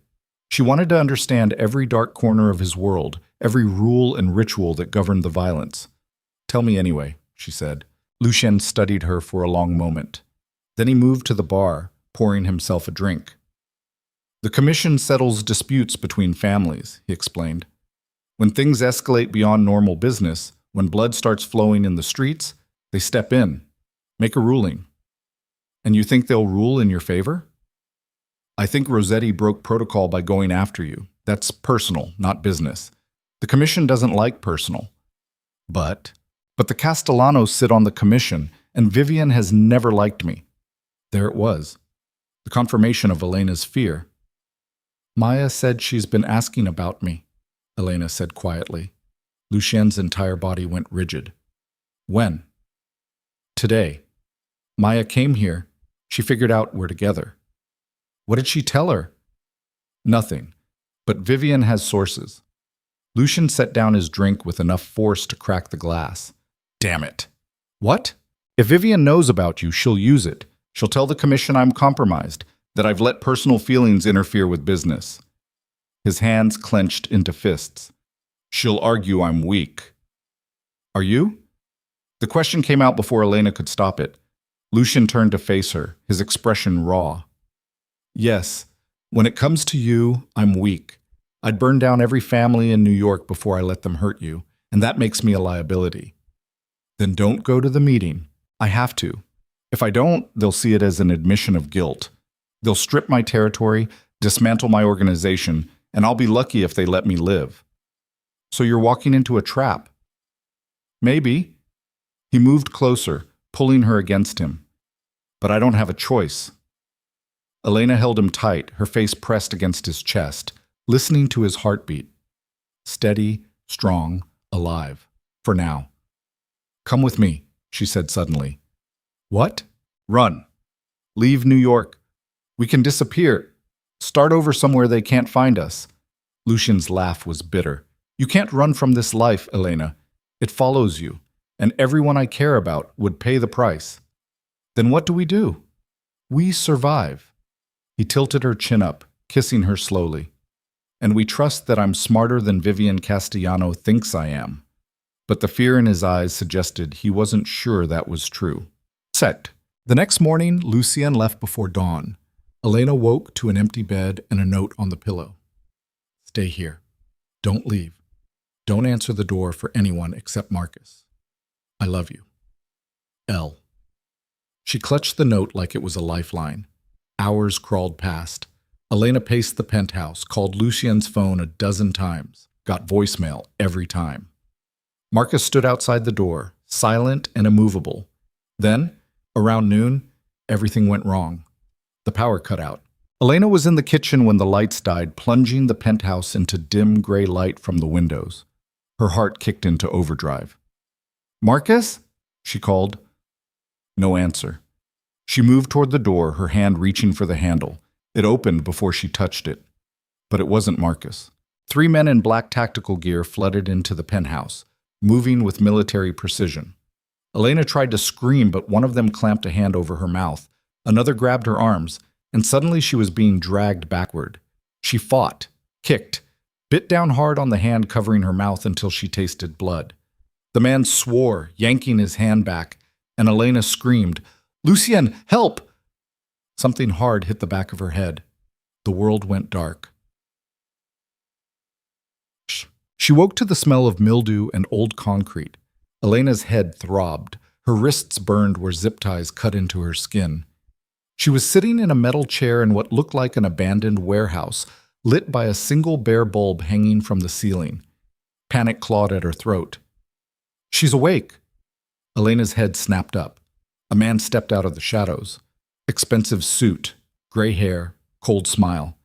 She wanted to understand every dark corner of his world, every rule and ritual that governed the violence. Tell me anyway, she said. Lucien studied her for a long moment. Then he moved to the bar, pouring himself a drink. The commission settles disputes between families, he explained. When things escalate beyond normal business, when blood starts flowing in the streets, they step in, make a ruling. And you think they'll rule in your favor? I think Rossetti broke protocol by going after you. That's personal, not business. The commission doesn't like personal. But the Castellanos sit on the commission, and Vivian has never liked me. There it was. The confirmation of Elena's fear. Maya said she's been asking about me, Elena said quietly. Lucien's entire body went rigid. When? Today. Maya came here. She figured out we're together. What did she tell her? Nothing. But Vivian has sources. Lucien set down his drink with enough force to crack the glass. Damn it. What? If Vivian knows about you, she'll use it. She'll tell the commission I'm compromised, that I've let personal feelings interfere with business. His hands clenched into fists. She'll argue I'm weak. Are you? The question came out before Elena could stop it. Lucien turned to face her, his expression raw. Yes, when it comes to you, I'm weak. I'd burn down every family in New York before I let them hurt you, and that makes me a liability. Then don't go to the meeting. I have to. If I don't, they'll see it as an admission of guilt. They'll strip my territory, dismantle my organization, and I'll be lucky if they let me live. So you're walking into a trap. Maybe. He moved closer, pulling her against him. But I don't have a choice. Elena held him tight, her face pressed against his chest, listening to his heartbeat. Steady, strong, alive. For now. Come with me, she said suddenly. What? Run. Leave New York. We can disappear. Start over somewhere they can't find us. Lucien's laugh was bitter. You can't run from this life, Elena. It follows you, and everyone I care about would pay the price. Then what do? We survive. He tilted her chin up, kissing her slowly. And we trust that I'm smarter than Vivian Castellano thinks I am. But the fear in his eyes suggested he wasn't sure that was true. Set. The next morning, Lucien left before dawn. Elena woke to an empty bed and a note on the pillow. Stay here. Don't leave. Don't answer the door for anyone except Marcus. I love you. L. She clutched the note like it was a lifeline. Hours crawled past. Elena paced the penthouse, called Lucien's phone a dozen times, got voicemail every time. Marcus stood outside the door, silent and immovable. Then, around noon, everything went wrong. The power cut out. Elena was in the kitchen when the lights died, plunging the penthouse into dim gray light from the windows. Her heart kicked into overdrive. Marcus? She called. No answer. She moved toward the door, her hand reaching for the handle. It opened before she touched it. But it wasn't Marcus. 3 men in black tactical gear flooded into the penthouse, moving with military precision. Elena tried to scream, but one of them clamped a hand over her mouth. Another grabbed her arms, and suddenly she was being dragged backward. She fought, kicked, bit down hard on the hand covering her mouth until she tasted blood. The man swore, yanking his hand back, and Elena screamed, "Lucien, help!" Something hard hit the back of her head. The world went dark. She woke to the smell of mildew and old concrete. Elena's head throbbed. Her wrists burned where zip ties cut into her skin. She was sitting in a metal chair in what looked like an abandoned warehouse, lit by a single bare bulb hanging from the ceiling. Panic clawed at her throat. She's awake. Elena's head snapped up. A man stepped out of the shadows. Expensive suit, gray hair, cold smile.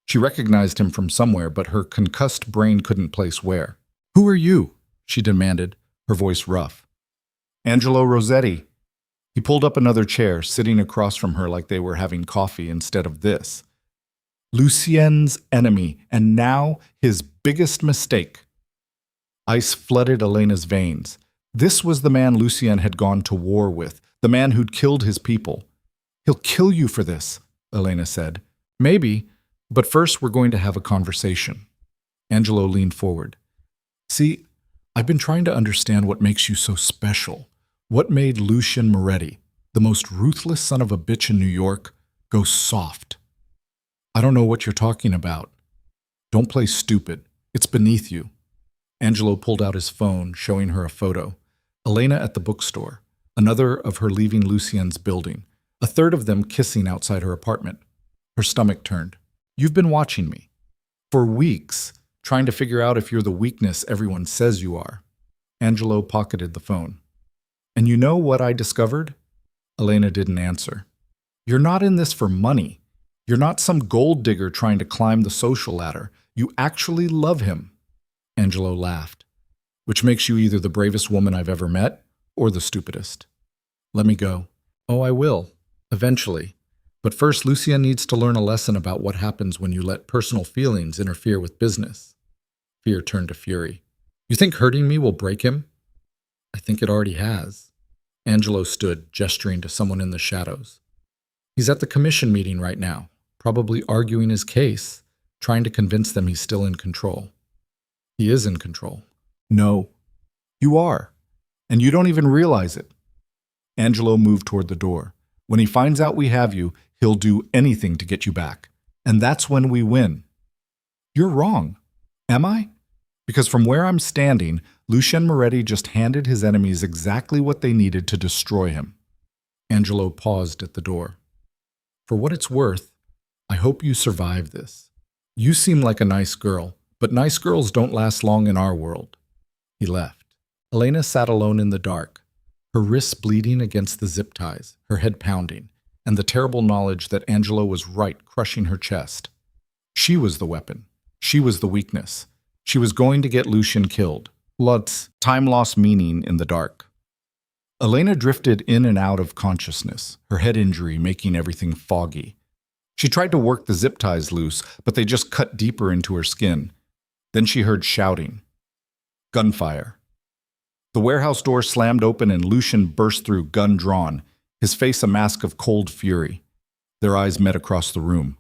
She recognized him from somewhere, but her concussed brain couldn't place where. "Who are you?" she demanded, her voice rough. "Angelo Rossetti." He pulled up another chair, sitting across from her like they were having coffee instead of this. Lucien's enemy, and now his biggest mistake. Ice flooded Elena's veins. This was the man Lucien had gone to war with, the man who'd killed his people. "He'll kill you for this," Elena said. "Maybe, but first we're going to have a conversation." Angelo leaned forward. "See, I've been trying to understand what makes you so special. What made Lucien Moretti, the most ruthless son of a bitch in New York, go soft?" "I don't know what you're talking about." "Don't play stupid. It's beneath you." Angelo pulled out his phone, showing her a photo. Elena at the bookstore, another of her leaving Lucien's building, a third of them kissing outside her apartment. Her stomach turned. "You've been watching me. For weeks, trying to figure out if you're the weakness everyone says you are." Angelo pocketed the phone. "And you know what I discovered?" Elena didn't answer. "You're not in this for money. You're not some gold digger trying to climb the social ladder. You actually love him." Angelo laughed. "Which makes you either the bravest woman I've ever met or the stupidest." "Let me go." "Oh, I will. Eventually. But first, Lucien needs to learn a lesson about what happens when you let personal feelings interfere with business." Fear turned to fury. "You think hurting me will break him?" "I think it already has." Angelo stood, gesturing to someone in the shadows. "He's at the commission meeting right now, probably arguing his case, trying to convince them he's still in control." "He is in control." "No. You are. And you don't even realize it." Angelo moved toward the door. "When he finds out we have you, he'll do anything to get you back. And that's when we win." "You're wrong." "Am I?" "Because from where I'm standing, Lucien Moretti just handed his enemies exactly what they needed to destroy him." Angelo paused at the door. "For what it's worth, I hope you survive this. You seem like a nice girl, but nice girls don't last long in our world." He left. Elena sat alone in the dark, her wrists bleeding against the zip ties, her head pounding, and the terrible knowledge that Angelo was right crushing her chest. She was the weapon. She was the weakness. She was going to get Lucien killed. Time lost meaning in the dark. Elena drifted in and out of consciousness, her head injury making everything foggy. She tried to work the zip ties loose, but they just cut deeper into her skin. Then she heard shouting. Gunfire. The warehouse door slammed open and Lucian burst through, gun drawn, his face a mask of cold fury. Their eyes met across the room.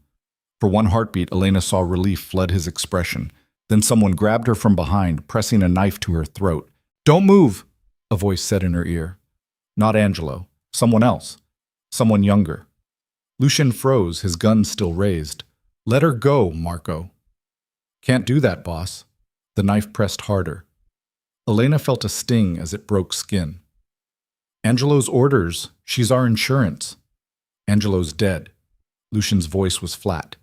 For one heartbeat, Elena saw relief flood his expression. Then someone grabbed her from behind, pressing a knife to her throat. "Don't move," a voice said in her ear. Not Angelo. Someone else. Someone younger. Lucian froze, his gun still raised. "Let her go, Marco." "Can't do that, boss." The knife pressed harder. Elena felt a sting as it broke skin. "Angelo's orders. She's our insurance." "Angelo's dead." Lucian's voice was flat.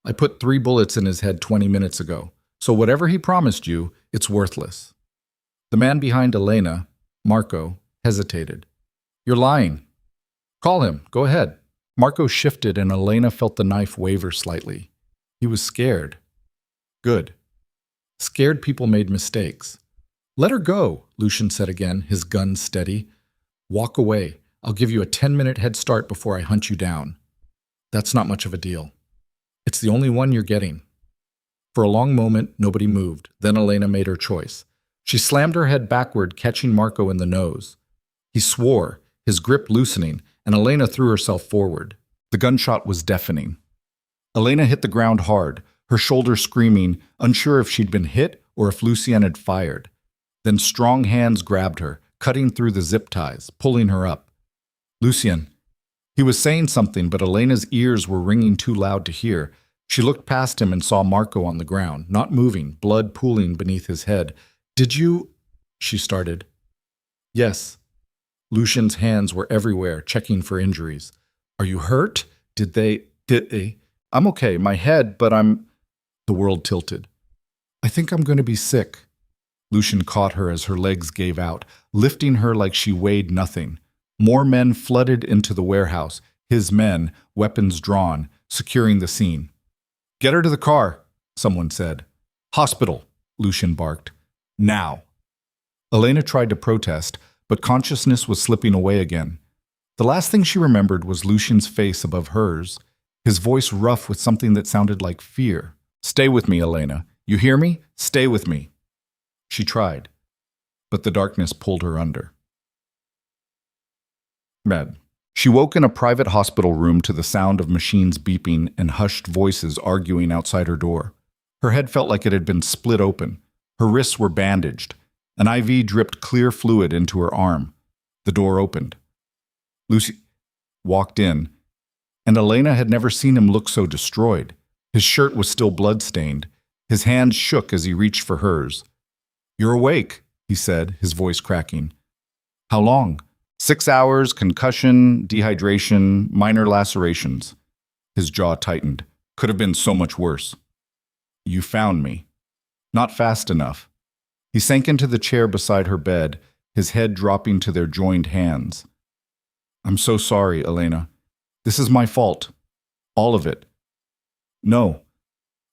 "I put 3 bullets in his head 20 minutes ago, so whatever he promised you, it's worthless." The man behind Elena, Marco, hesitated. "You're lying." "Call him. Go ahead." Marco shifted and Elena felt the knife waver slightly. He was scared. Good. Scared people made mistakes. "Let her go," Lucian said again, his gun steady. "Walk away. I'll give you a 10-minute head start before I hunt you down." "That's not much of a deal." "It's the only one you're getting." For a long moment, nobody moved. Then Elena made her choice. She slammed her head backward, catching Marco in the nose. He swore, his grip loosening, and Elena threw herself forward. The gunshot was deafening. Elena hit the ground hard, her shoulder screaming, unsure if she'd been hit or if Lucien had fired. Then strong hands grabbed her, cutting through the zip ties, pulling her up. "Lucien." He was saying something, but Elena's ears were ringing too loud to hear. She looked past him and saw Marco on the ground, not moving, blood pooling beneath his head. "Did you—" she started. "Yes." Lucian's hands were everywhere, checking for injuries. "Are you hurt? Did they? I'm okay, my head, but I'm—" The world tilted. "I think I'm going to be sick." Lucian caught her as her legs gave out, lifting her like she weighed nothing. More men flooded into the warehouse, his men, weapons drawn, securing the scene. "Get her to the car," someone said. "Hospital," Lucian barked. "Now." Elena tried to protest, but consciousness was slipping away again. The last thing she remembered was Lucian's face above hers, his voice rough with something that sounded like fear. "Stay with me, Elena. You hear me? Stay with me." She tried, but the darkness pulled her under. She woke in a private hospital room to the sound of machines beeping and hushed voices arguing outside her door. Her head felt like it had been split open. Her wrists were bandaged. An IV dripped clear fluid into her arm. The door opened. Lucy walked in, and Elena had never seen him look so destroyed. His shirt was still blood-stained. His hands shook as he reached for hers. "You're awake," he said, his voice cracking. "How long?" 6 hours, concussion, dehydration, minor lacerations. His jaw tightened. "Could have been so much worse." "You found me." "Not fast enough." He sank into the chair beside her bed, his head dropping to their joined hands. "I'm so sorry, Elena. This is my fault. All of it." "No.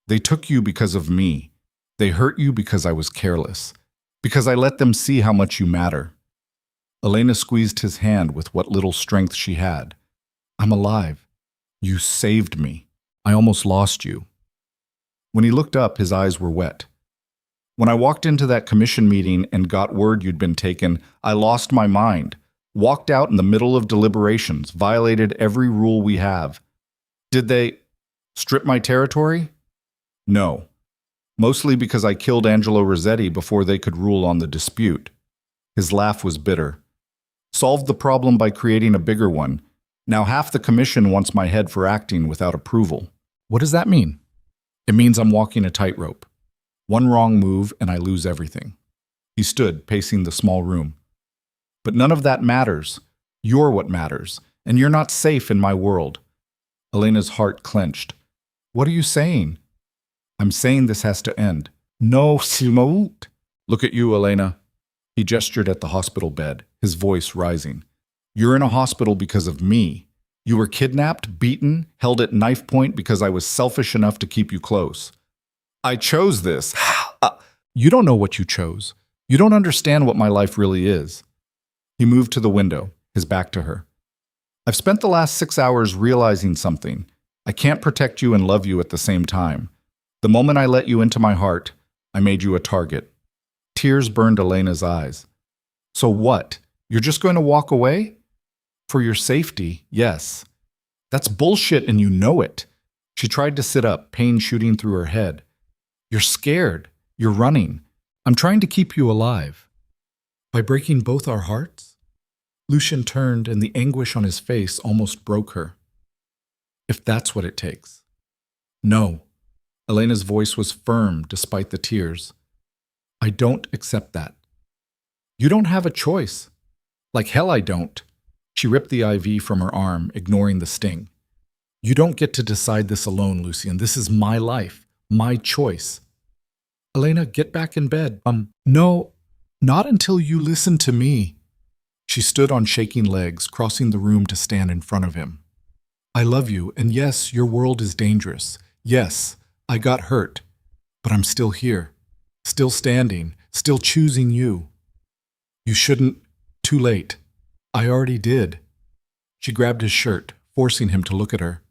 They took you because of me. They hurt you because I was careless. Because I let them see how much you matter." Elena squeezed his hand with what little strength she had. "I'm alive. You saved me. I almost lost you." When he looked up, his eyes were wet. "When I walked into that commission meeting and got word you'd been taken, I lost my mind. Walked out in the middle of deliberations, violated every rule we have. Did they strip my territory? No. Mostly because I killed Angelo Rossetti before they could rule on the dispute." His laugh was bitter. "Solved the problem by creating a bigger one. Now half the commission wants my head for acting without approval." "What does that mean?" "It means I'm walking a tightrope. One wrong move and I lose everything." He stood, pacing the small room. "But none of that matters. You're what matters, and you're not safe in my world." Elena's heart clenched. "What are you saying?" "I'm saying this has to end." "No, Simone." "Look at you, Elena." He gestured at the hospital bed, his voice rising. "You're in a hospital because of me. You were kidnapped, beaten, held at knife point because I was selfish enough to keep you close. I chose this." "You don't know what you chose. You don't understand what my life really is." He moved to the window, his back to her. "I've spent the last 6 hours realizing something. I can't protect you and love you at the same time. The moment I let you into my heart, I made you a target. Tears burned Elena's eyes. So what? You're just going to walk away? For your safety, yes. That's bullshit and you know it. She tried to sit up, pain shooting through her head. You're scared. You're running. I'm trying to keep you alive. By breaking both our hearts? Lucian turned and the anguish on his face almost broke her. If that's what it takes. No. Elena's voice was firm despite the tears. I don't accept that. You don't have a choice. Like hell I don't. She ripped the IV from her arm, ignoring the sting. You don't get to decide this alone, Lucian. This is my life, my choice. Elena, get back in bed. No, not until you listen to me. She stood on shaking legs, crossing the room to stand in front of him. I love you, and yes, your world is dangerous. Yes, I got hurt, but I'm still here, still standing, still choosing you. You shouldn't. Too late. I already did. She grabbed his shirt, forcing him to look at her.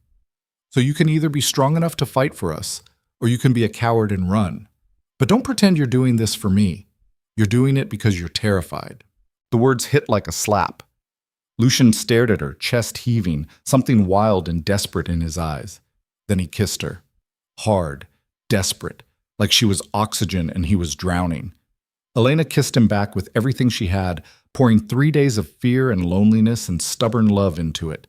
So you can either be strong enough to fight for us, or you can be a coward and run. But don't pretend you're doing this for me. You're doing it because you're terrified. The words hit like a slap. Lucian stared at her, chest heaving, something wild and desperate in his eyes. Then he kissed her. Hard, desperate, like she was oxygen and he was drowning. Elena kissed him back with everything she had, pouring 3 days of fear and loneliness and stubborn love into it.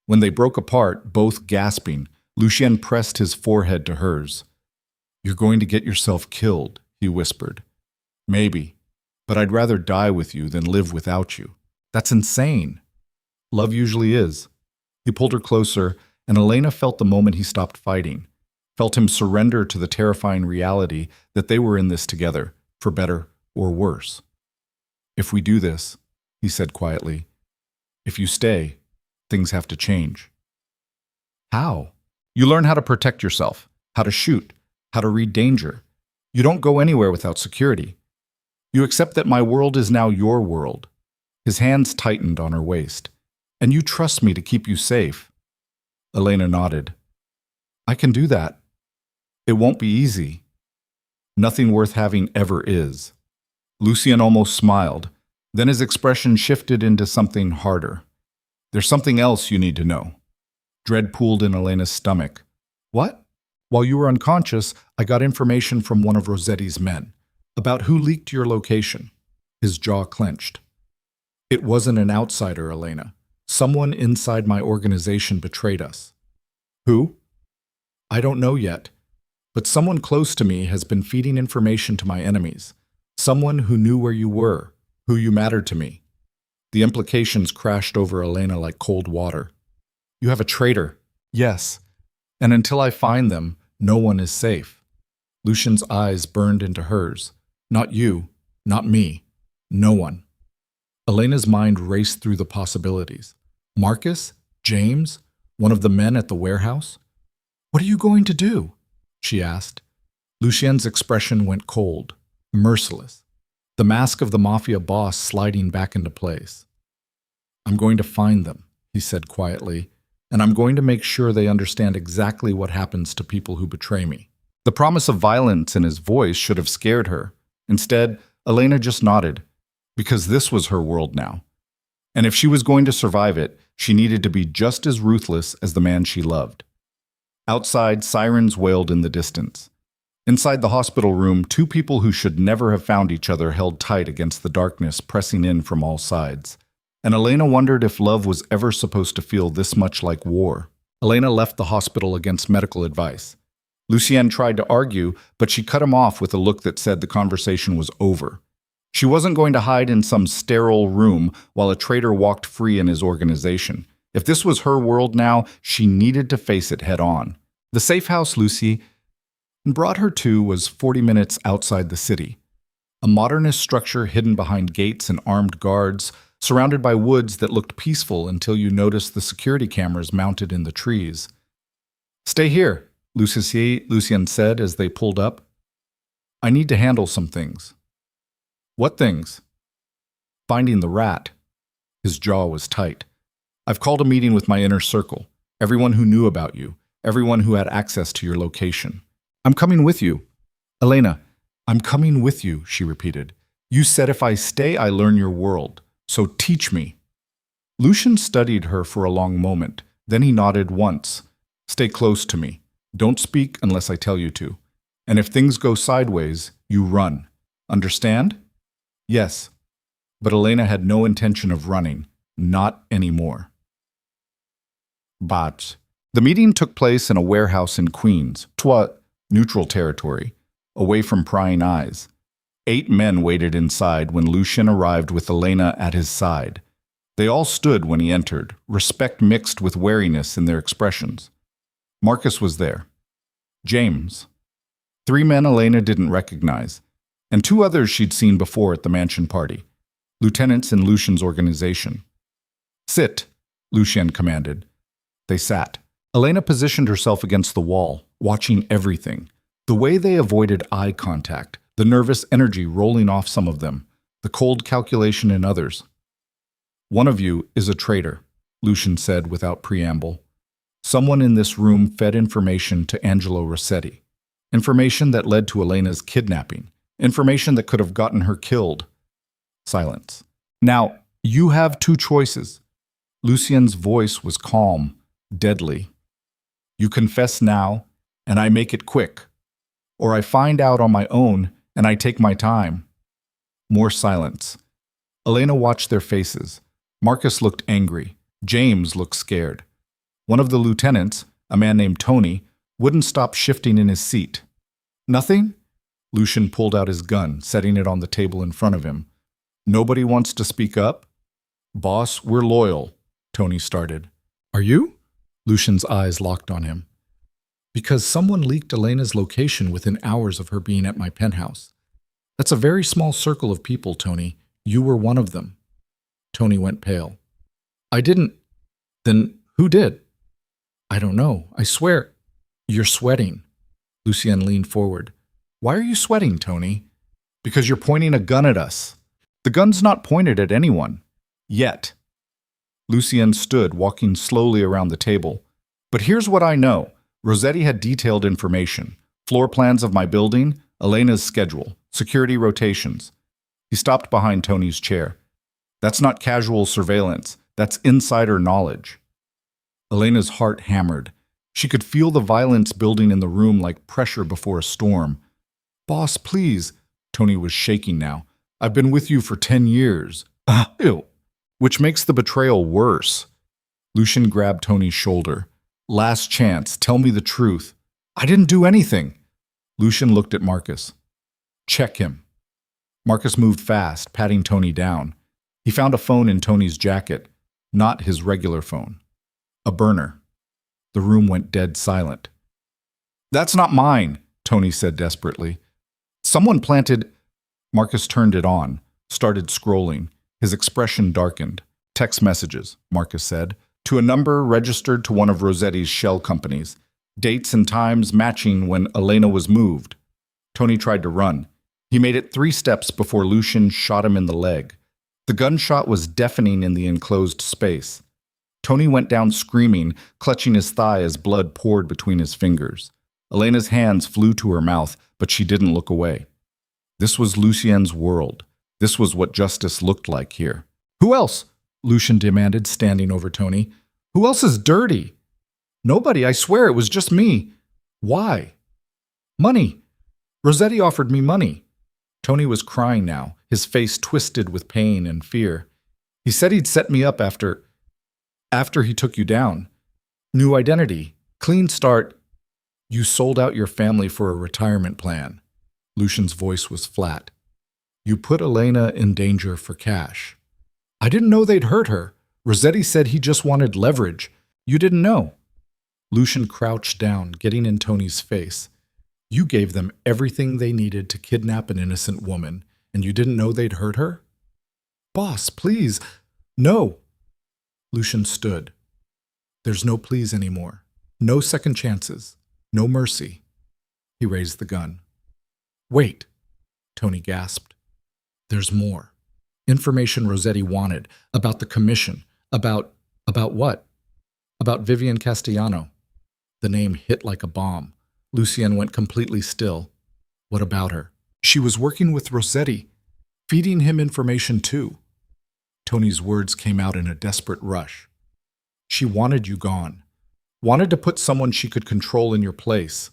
When they broke apart, both gasping, Lucien pressed his forehead to hers. You're going to get yourself killed, he whispered. Maybe, but I'd rather die with you than live without you. That's insane. Love usually is. He pulled her closer, and Elena felt the moment he stopped fighting, felt him surrender to the terrifying reality that they were in this together, for better or worse. If we do this, he said quietly, if you stay, things have to change. How? You learn how to protect yourself, how to shoot, how to read danger. You don't go anywhere without security. You accept that my world is now your world. His hands tightened on her waist. And you trust me to keep you safe. Elena nodded. I can do that. It won't be easy. Nothing worth having ever is. Lucien almost smiled. Then his expression shifted into something harder. There's something else you need to know. Dread pooled in Elena's stomach. What? While you were unconscious, I got information from one of Rossetti's men about who leaked your location. His jaw clenched. It wasn't an outsider, Elena. Someone inside my organization betrayed us. Who? I don't know yet, but someone close to me has been feeding information to my enemies. Someone who knew where you were, who you mattered to me. The implications crashed over Elena like cold water. You have a traitor. Yes. And until I find them, no one is safe. Lucian's eyes burned into hers. Not you, not me, no one. Elena's mind raced through the possibilities. Marcus? James? One of the men at the warehouse? What are you going to do? She asked. Lucien's expression went cold, merciless. The mask of the Mafia Boss sliding back into place. I'm going to find them, he said quietly, and I'm going to make sure they understand exactly what happens to people who betray me. The promise of violence in his voice should have scared her. Instead, Elena just nodded, because this was her world now. And if she was going to survive it, she needed to be just as ruthless as the man she loved. Outside, sirens wailed in the distance. Inside the hospital room, two people who should never have found each other held tight against the darkness pressing in from all sides. And Elena wondered if love was ever supposed to feel this much like war. Elena left the hospital against medical advice. Lucien tried to argue, but she cut him off with a look that said the conversation was over. She wasn't going to hide in some sterile room while a traitor walked free in his organization. If this was her world now, she needed to face it head on. The safe house Lucy brought her to was 40 minutes outside the city. A modernist structure hidden behind gates and armed guards, surrounded by woods that looked peaceful until you noticed the security cameras mounted in the trees. Stay here, Lucien said as they pulled up. I need to handle some things. What things? Finding the rat. His jaw was tight. I've called a meeting with my inner circle, everyone who knew about you, everyone who had access to your location. I'm coming with you. Elena, I'm coming with you, she repeated. You said if I stay, I learn your world. So teach me. Lucian studied her for a long moment. Then he nodded once. Stay close to me. Don't speak unless I tell you to. And if things go sideways, you run. Understand? Yes. But Elena had no intention of running. Not anymore. But the meeting took place in a warehouse in Queens, neutral territory, away from prying eyes. 8 men waited inside when Lucian arrived with Elena at his side. They all stood when he entered, respect mixed with wariness in their expressions. Marcus was there. James. 3 men Elena didn't recognize, and 2 others she'd seen before at the mansion party, lieutenants in Lucian's organization. Sit, Lucian commanded. They sat. Elena positioned herself against the wall, watching everything. The way they avoided eye contact, the nervous energy rolling off some of them, the cold calculation in others. One of you is a traitor, Lucian said without preamble. Someone in this room fed information to Angelo Rossetti. Information that led to Elena's kidnapping. Information that could have gotten her killed. Silence. Now, you have 2 choices. Lucian's voice was calm, deadly. You confess now, and I make it quick. Or I find out on my own, and I take my time. More silence. Elena watched their faces. Marcus looked angry. James looked scared. One of the lieutenants, a man named Tony, wouldn't stop shifting in his seat. Nothing? Lucian pulled out his gun, setting it on the table in front of him. Nobody wants to speak up? Boss, we're loyal, Tony started. Are you? Lucian's eyes locked on him. Because someone leaked Elena's location within hours of her being at my penthouse. That's a very small circle of people, Tony. You were one of them. Tony went pale. I didn't. Then who did? I don't know. I swear. You're sweating. Lucian leaned forward. Why are you sweating, Tony? Because you're pointing a gun at us. The gun's not pointed at anyone. Yet. Lucian stood, walking slowly around the table. But here's what I know. Rossetti had detailed information. Floor plans of my building, Elena's schedule, security rotations. He stopped behind Tony's chair. That's not casual surveillance. That's insider knowledge. Elena's heart hammered. She could feel the violence building in the room like pressure before a storm. Boss, please. Tony was shaking now. I've been with you for 10 years. Ew. Which makes the betrayal worse. Lucian grabbed Tony's shoulder. Last chance, tell me the truth. I didn't do anything. Lucian looked at Marcus. Check him. Marcus moved fast, patting Tony down. He found a phone in Tony's jacket, not his regular phone. A burner. The room went dead silent. That's not mine, Tony said desperately. Someone planted... Marcus turned it on, started scrolling. His expression darkened. Text messages, Marcus said, to a number registered to one of Rossetti's shell companies. Dates and times matching when Elena was moved. Tony tried to run. He made it 3 steps before Lucian shot him in the leg. The gunshot was deafening in the enclosed space. Tony went down screaming, clutching his thigh as blood poured between his fingers. Elena's hands flew to her mouth, but she didn't look away. This was Lucien's world. This was what justice looked like here. Who else? Lucian demanded, standing over Tony. Who else is dirty? Nobody, I swear, it was just me. Why? Money. Rossetti offered me money. Tony was crying now, his face twisted with pain and fear. He said he'd set me up after he took you down. New identity, clean start. You sold out your family for a retirement plan. Lucian's voice was flat. You put Elena in danger for cash. I didn't know they'd hurt her. Rossetti said he just wanted leverage. You didn't know. Lucian crouched down, getting in Tony's face. You gave them everything they needed to kidnap an innocent woman, and you didn't know they'd hurt her? Boss, please. No. Lucian stood. There's no please anymore. No second chances. No mercy. He raised the gun. Wait, Tony gasped. There's more. Information Rossetti wanted about the commission, about what? About Vivian Castellano. The name hit like a bomb. Lucian went completely still. What about her? She was working with Rossetti. Feeding him information too. Tony's words came out in a desperate rush. She wanted you gone. Wanted to put someone she could control in your place.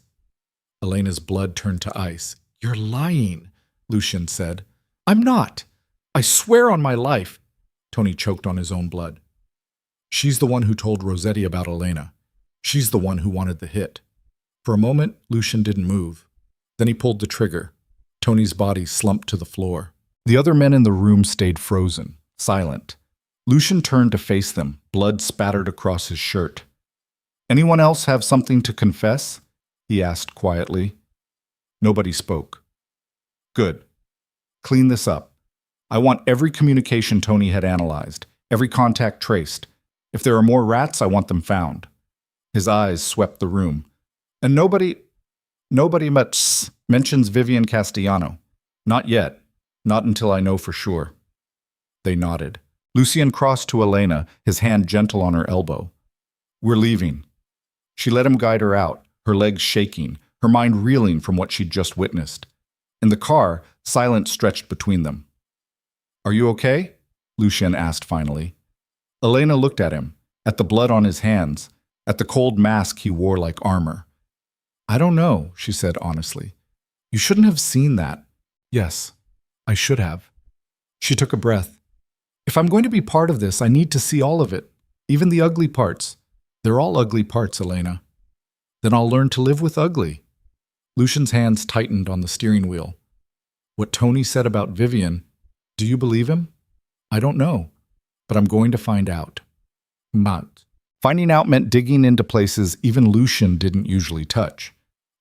Elena's blood turned to ice. You're lying, Lucian said. I'm not. I swear on my life. Tony choked on his own blood. She's the one who told Rossetti about Elena. She's the one who wanted the hit. For a moment, Lucian didn't move. Then he pulled the trigger. Tony's body slumped to the floor. The other men in the room stayed frozen, silent. Lucian turned to face them, blood spattered across his shirt. Anyone else have something to confess? He asked quietly. Nobody spoke. Good. Clean this up. I want every communication Tony had analyzed, every contact traced. If there are more rats, I want them found. His eyes swept the room. And nobody much mentions Vivian Castellano. Not yet. Not until I know for sure. They nodded. Lucian crossed to Elena, his hand gentle on her elbow. We're leaving. She let him guide her out, her legs shaking, her mind reeling from what she'd just witnessed. In the car, silence stretched between them. Are you okay? Lucian asked finally. Elena looked at him, at the blood on his hands, at the cold mask he wore like armor. I don't know, she said honestly. You shouldn't have seen that. Yes, I should have. She took a breath. If I'm going to be part of this, I need to see all of it, even the ugly parts. They're all ugly parts, Elena. Then I'll learn to live with ugly. Lucian's hands tightened on the steering wheel. What Tony said about Vivian, do you believe him? I don't know, but I'm going to find out. Not. Finding out meant digging into places even Lucian didn't usually touch.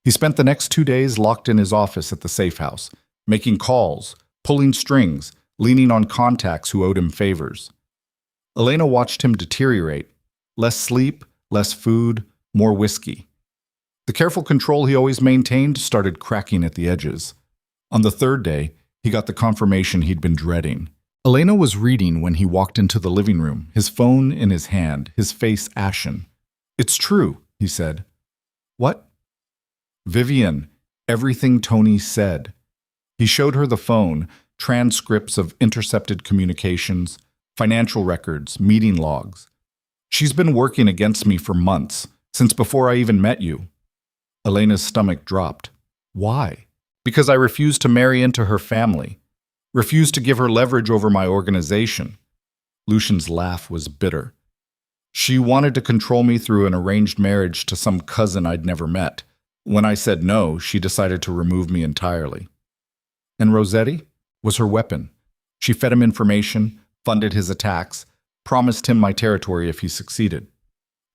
He spent the next 2 days locked in his office at the safe house, making calls, pulling strings, leaning on contacts who owed him favors. Elena watched him deteriorate. Less sleep, less food, more whiskey. The careful control he always maintained started cracking at the edges. On the third day, he got the confirmation he'd been dreading. Elena was reading when he walked into the living room, his phone in his hand, his face ashen. It's true, he said. What? Vivian, everything Tony said. He showed her the phone, transcripts of intercepted communications, financial records, meeting logs. She's been working against me for months, since before I even met you. Elena's stomach dropped. Why? Because I refused to marry into her family. Refused to give her leverage over my organization. Lucian's laugh was bitter. She wanted to control me through an arranged marriage to some cousin I'd never met. When I said no, she decided to remove me entirely. And Rossetti was her weapon. She fed him information, funded his attacks, promised him my territory if he succeeded.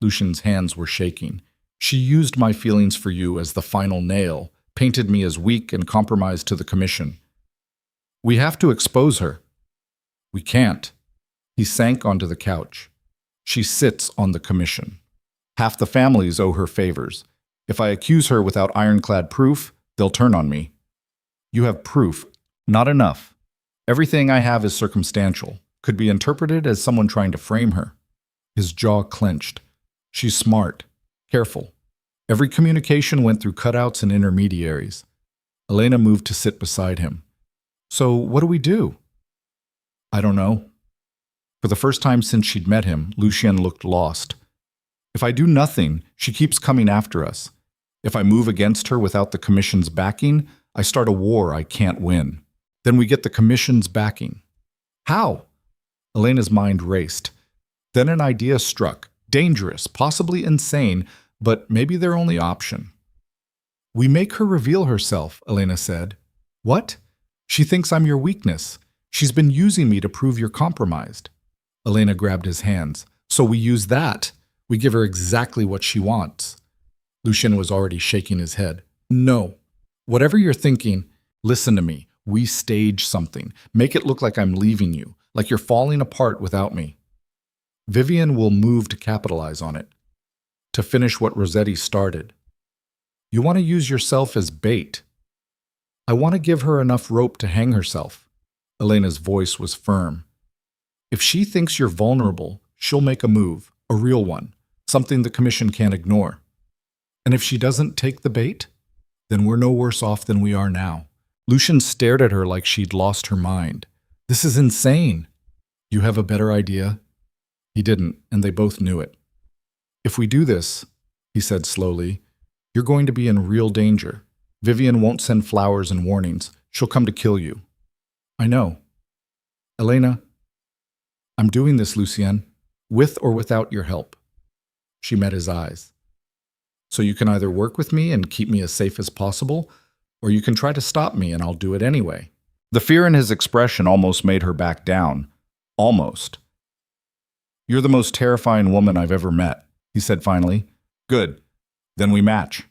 Lucian's hands were shaking. She used my feelings for you as the final nail, painted me as weak and compromised to the commission. We have to expose her. We can't. He sank onto the couch. She sits on the commission. Half the families owe her favors. If I accuse her without ironclad proof, they'll turn on me. You have proof. Not enough. Everything I have is circumstantial. Could be interpreted as someone trying to frame her. His jaw clenched. She's smart. Careful. Every communication went through cutouts and intermediaries. Elena moved to sit beside him. So what do we do? I don't know. For the first time since she'd met him, Lucian looked lost. If I do nothing, she keeps coming after us. If I move against her without the commission's backing, I start a war I can't win. Then we get the commission's backing. How? Elena's mind raced. Then an idea struck. Dangerous, possibly insane, but maybe their only option. We make her reveal herself, Elena said. What? She thinks I'm your weakness. She's been using me to prove you're compromised. Elena grabbed his hands. So we use that. We give her exactly what she wants. Lucian was already shaking his head. No. Whatever you're thinking, listen to me. We stage something. Make it look like I'm leaving you, like you're falling apart without me. Vivian will move to capitalize on it, to finish what Rossetti started. You want to use yourself as bait. I want to give her enough rope to hang herself. Elena's voice was firm. If she thinks you're vulnerable, she'll make a move, a real one, something the commission can't ignore. And if she doesn't take the bait, then we're no worse off than we are now. Lucian stared at her like she'd lost her mind. This is insane. You have a better idea? He didn't, and they both knew it. If we do this, he said slowly, you're going to be in real danger. Vivian won't send flowers and warnings. She'll come to kill you. I know. Elena, I'm doing this, Lucien, with or without your help. She met his eyes. So you can either work with me and keep me as safe as possible, or you can try to stop me and I'll do it anyway. The fear in his expression almost made her back down. Almost. You're the most terrifying woman I've ever met, he said finally. Good. Then we match.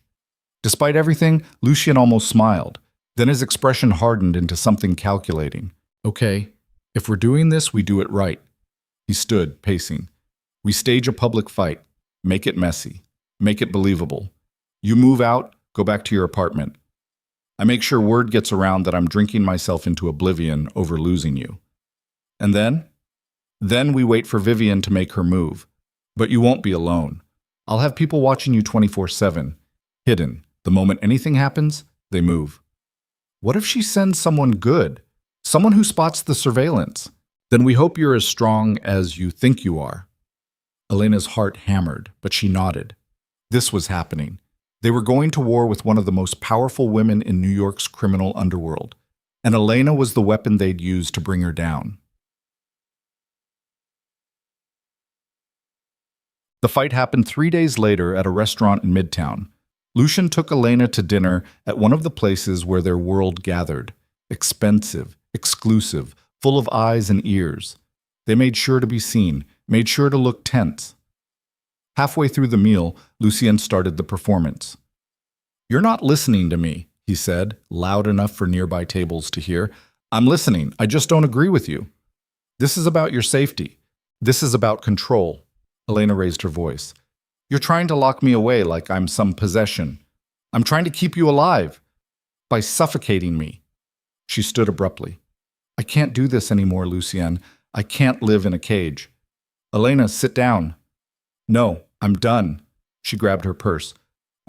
Despite everything, Lucien almost smiled. Then his expression hardened into something calculating. Okay, if we're doing this, we do it right. He stood, pacing. We stage a public fight. Make it messy. Make it believable. You move out, go back to your apartment. I make sure word gets around that I'm drinking myself into oblivion over losing you. And then? Then we wait for Vivian to make her move. But you won't be alone. I'll have people watching you 24/7, hidden. The moment anything happens, they move. What if she sends someone good? Someone who spots the surveillance? Then we hope you're as strong as you think you are. Elena's heart hammered, but she nodded. This was happening. They were going to war with one of the most powerful women in New York's criminal underworld, and Elena was the weapon they'd use to bring her down. The fight happened 3 days later at a restaurant in Midtown. Lucien took Elena to dinner at one of the places where their world gathered. Expensive, exclusive, full of eyes and ears. They made sure to be seen, made sure to look tense. Halfway through the meal, Lucien started the performance. You're not listening to me, he said, loud enough for nearby tables to hear. I'm listening, I just don't agree with you. This is about your safety. This is about control. Elena raised her voice. You're trying to lock me away like I'm some possession. I'm trying to keep you alive by suffocating me. She stood abruptly. I can't do this anymore, Lucien. I can't live in a cage. Elena, sit down. No, I'm done. She grabbed her purse.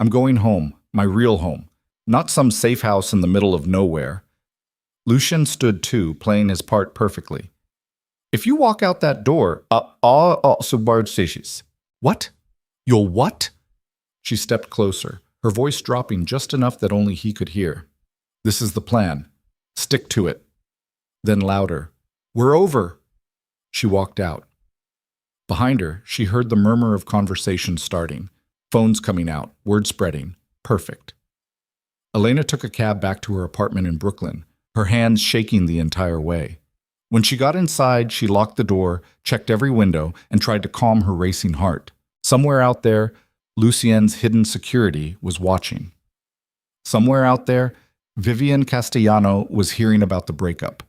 I'm going home, my real home, not some safe house in the middle of nowhere. Lucien stood too, playing his part perfectly. If you walk out that door, What? You'll what? She stepped closer, her voice dropping just enough that only he could hear. This is the plan. Stick to it. Then louder. We're over. She walked out. Behind her, she heard the murmur of conversation starting. Phones coming out, word spreading. Perfect. Elena took a cab back to her apartment in Brooklyn, her hands shaking the entire way. When she got inside, she locked the door, checked every window, and tried to calm her racing heart. Somewhere out there, Lucien's hidden security was watching. Somewhere out there, Vivian Castellano was hearing about the breakup.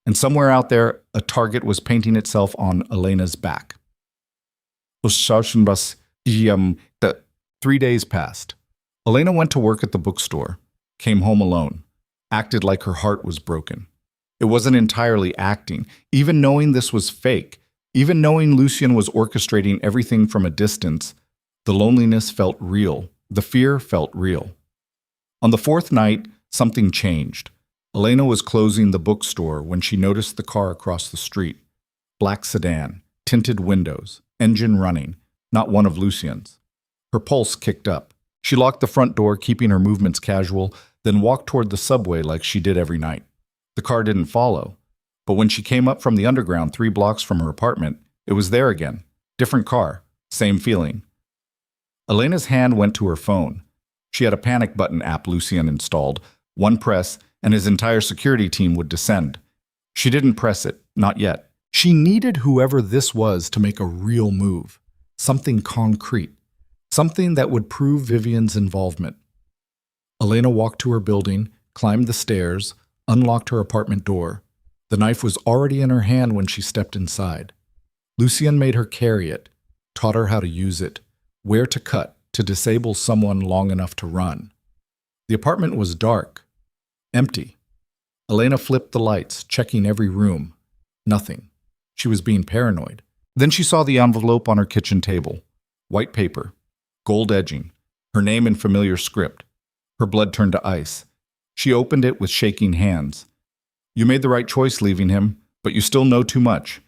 And somewhere out there, a target was painting itself on Elena's back. 3 days passed. Elena went to work at the bookstore, came home alone, acted like her heart was broken. It wasn't entirely acting, even knowing this was fake, even knowing Lucien was orchestrating everything from a distance. The loneliness felt real, the fear felt real. On the fourth night, something changed. Elena was closing the bookstore when she noticed the car across the street. Black sedan, tinted windows, engine running, not one of Lucien's. Her pulse kicked up. She locked the front door, keeping her movements casual, then walked toward the subway like she did every night. The car didn't follow, but when she came up from the underground 3 blocks from her apartment, it was there again. Different car, same feeling. Elena's hand went to her phone. She had a panic button app Lucien installed. One press, and his entire security team would descend. She didn't press it, not yet. She needed whoever this was to make a real move, something concrete, something that would prove Vivian's involvement. Elena walked to her building, climbed the stairs, unlocked her apartment door. The knife was already in her hand when she stepped inside. Lucien made her carry it, taught her how to use it, where to cut to disable someone long enough to run. The apartment was dark, empty. Elena flipped the lights, checking every room. Nothing. She was being paranoid. Then she saw the envelope on her kitchen table. White paper, gold edging, her name in familiar script. Her blood turned to ice. She opened it with shaking hands. You made the right choice leaving him. But you still know too much.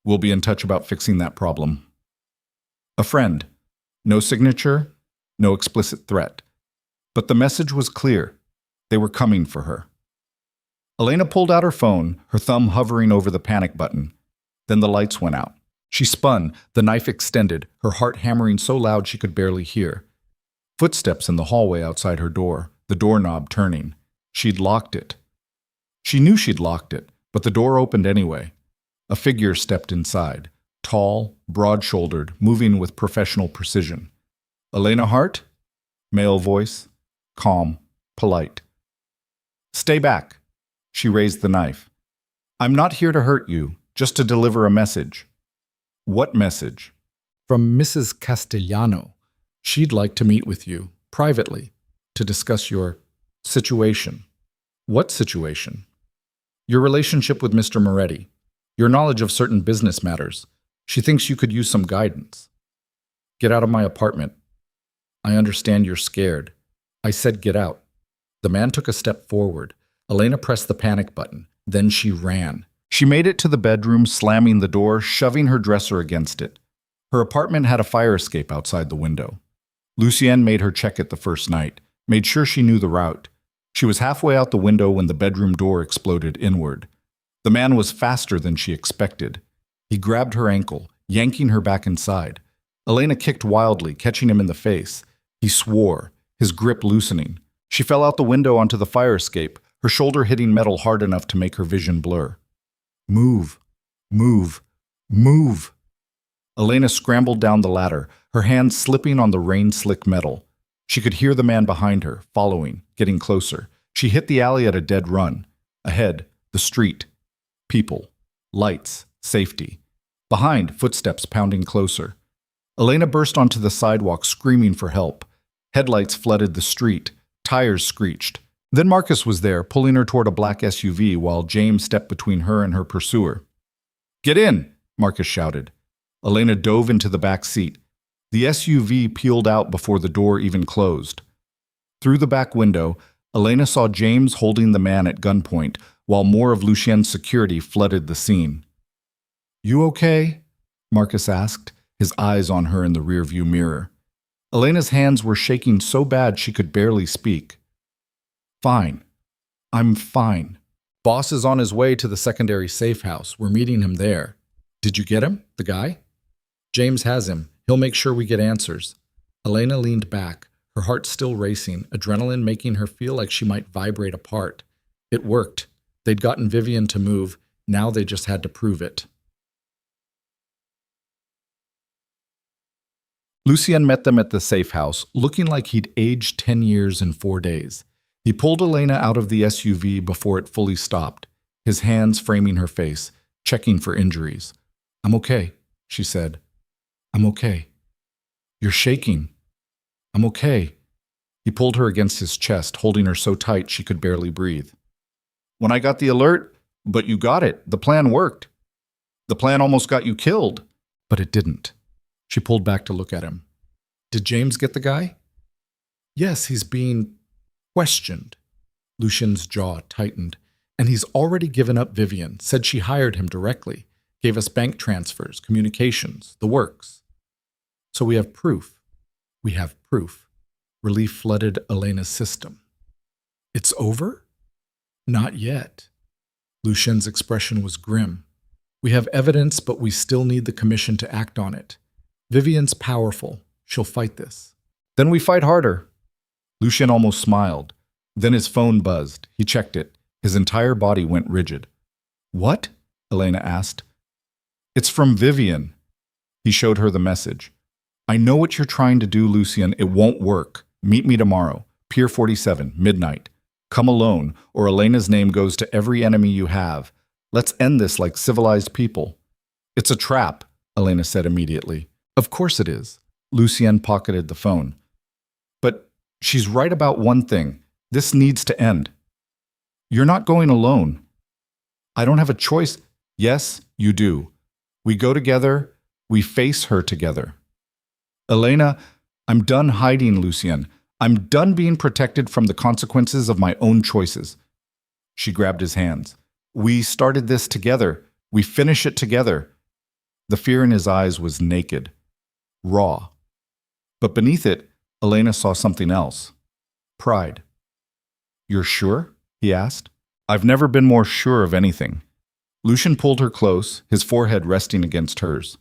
We'll be in touch about fixing that problem. A friend. No signature, no explicit threat. But the message was clear. They were coming for her. Elena pulled out her phone, her thumb hovering over the panic button. Then the lights went out. She spun, the knife extended, her heart hammering so loud she could barely hear. Footsteps in the hallway outside her door, the doorknob turning. She'd locked it. She knew she'd locked it, but the door opened anyway. A figure stepped inside, tall, broad-shouldered, moving with professional precision. Elena Hart? Male voice, calm, polite. Stay back. She raised the knife. I'm not here to hurt you, just to deliver a message. What message? From Mrs. Castellano. She'd like to meet with you, privately, to discuss your situation. What situation? Your relationship with Mr. Moretti. Your knowledge of certain business matters. She thinks you could use some guidance. Get out of my apartment. I understand you're scared. I said get out. The man took a step forward. Elena pressed the panic button. Then she ran. She made it to the bedroom, slamming the door, shoving her dresser against it. Her apartment had a fire escape outside the window. Lucienne made her check it the first night, made sure she knew the route. She was halfway out the window when the bedroom door exploded inward. The man was faster than she expected. He grabbed her ankle, yanking her back inside. Elena kicked wildly, catching him in the face. He swore, his grip loosening. She fell out the window onto the fire escape, her shoulder hitting metal hard enough to make her vision blur. Move, move, move. Elena scrambled down the ladder, her hands slipping on the rain-slick metal. She could hear the man behind her, following, getting closer. She hit the alley at a dead run. Ahead, the street. People. Lights. Safety. Behind, footsteps pounding closer. Elena burst onto the sidewalk, screaming for help. Headlights flooded the street. Tires screeched. Then Marcus was there, pulling her toward a black SUV while James stepped between her and her pursuer. Get in, Marcus shouted. Elena dove into the back seat. The SUV peeled out before the door even closed. Through the back window, Elena saw James holding the man at gunpoint, while more of Lucien's security flooded the scene. You okay? Marcus asked, his eyes on her in the rearview mirror. Elena's hands were shaking so bad she could barely speak. Fine. I'm fine. Boss is on his way to the secondary safe house. We're meeting him there. Did you get him, the guy? James has him. He'll make sure we get answers. Elena leaned back, her heart still racing, adrenaline making her feel like she might vibrate apart. It worked. They'd gotten Vivian to move. Now they just had to prove it. Lucien met them at the safe house, looking like he'd aged 10 years in 4 days. He pulled Elena out of the SUV before it fully stopped, his hands framing her face, checking for injuries. I'm okay, she said. I'm okay. You're shaking. I'm okay. He pulled her against his chest, holding her so tight she could barely breathe. When I got the alert, but you got it. The plan worked. The plan almost got you killed. But it didn't. She pulled back to look at him. Did James get the guy? Yes, he's being questioned. Lucien's jaw tightened. And he's already given up Vivian, said she hired him directly, gave us bank transfers, communications, the works. So we have proof. We have proof. Relief flooded Elena's system. It's over? Not yet. Lucien's expression was grim. We have evidence, but we still need the commission to act on it. Vivian's powerful. She'll fight this. Then we fight harder. Lucien almost smiled. Then his phone buzzed. He checked it. His entire body went rigid. What? Elena asked. It's from Vivian. He showed her the message. I know what you're trying to do, Lucien. It won't work. Meet me tomorrow. Pier 47, midnight. Come alone, or Elena's name goes to every enemy you have. Let's end this like civilized people. It's a trap, Elena said immediately. Of course it is. Lucien pocketed the phone. But she's right about one thing. This needs to end. You're not going alone. I don't have a choice. Yes, you do. We go together. We face her together. Elena, I'm done hiding, Lucien. I'm done being protected from the consequences of my own choices. She grabbed his hands. We started this together. We finish it together. The fear in his eyes was naked, raw. But beneath it, Elena saw something else. Pride. You're sure? He asked. I've never been more sure of anything. Lucian pulled her close, his forehead resting against hers.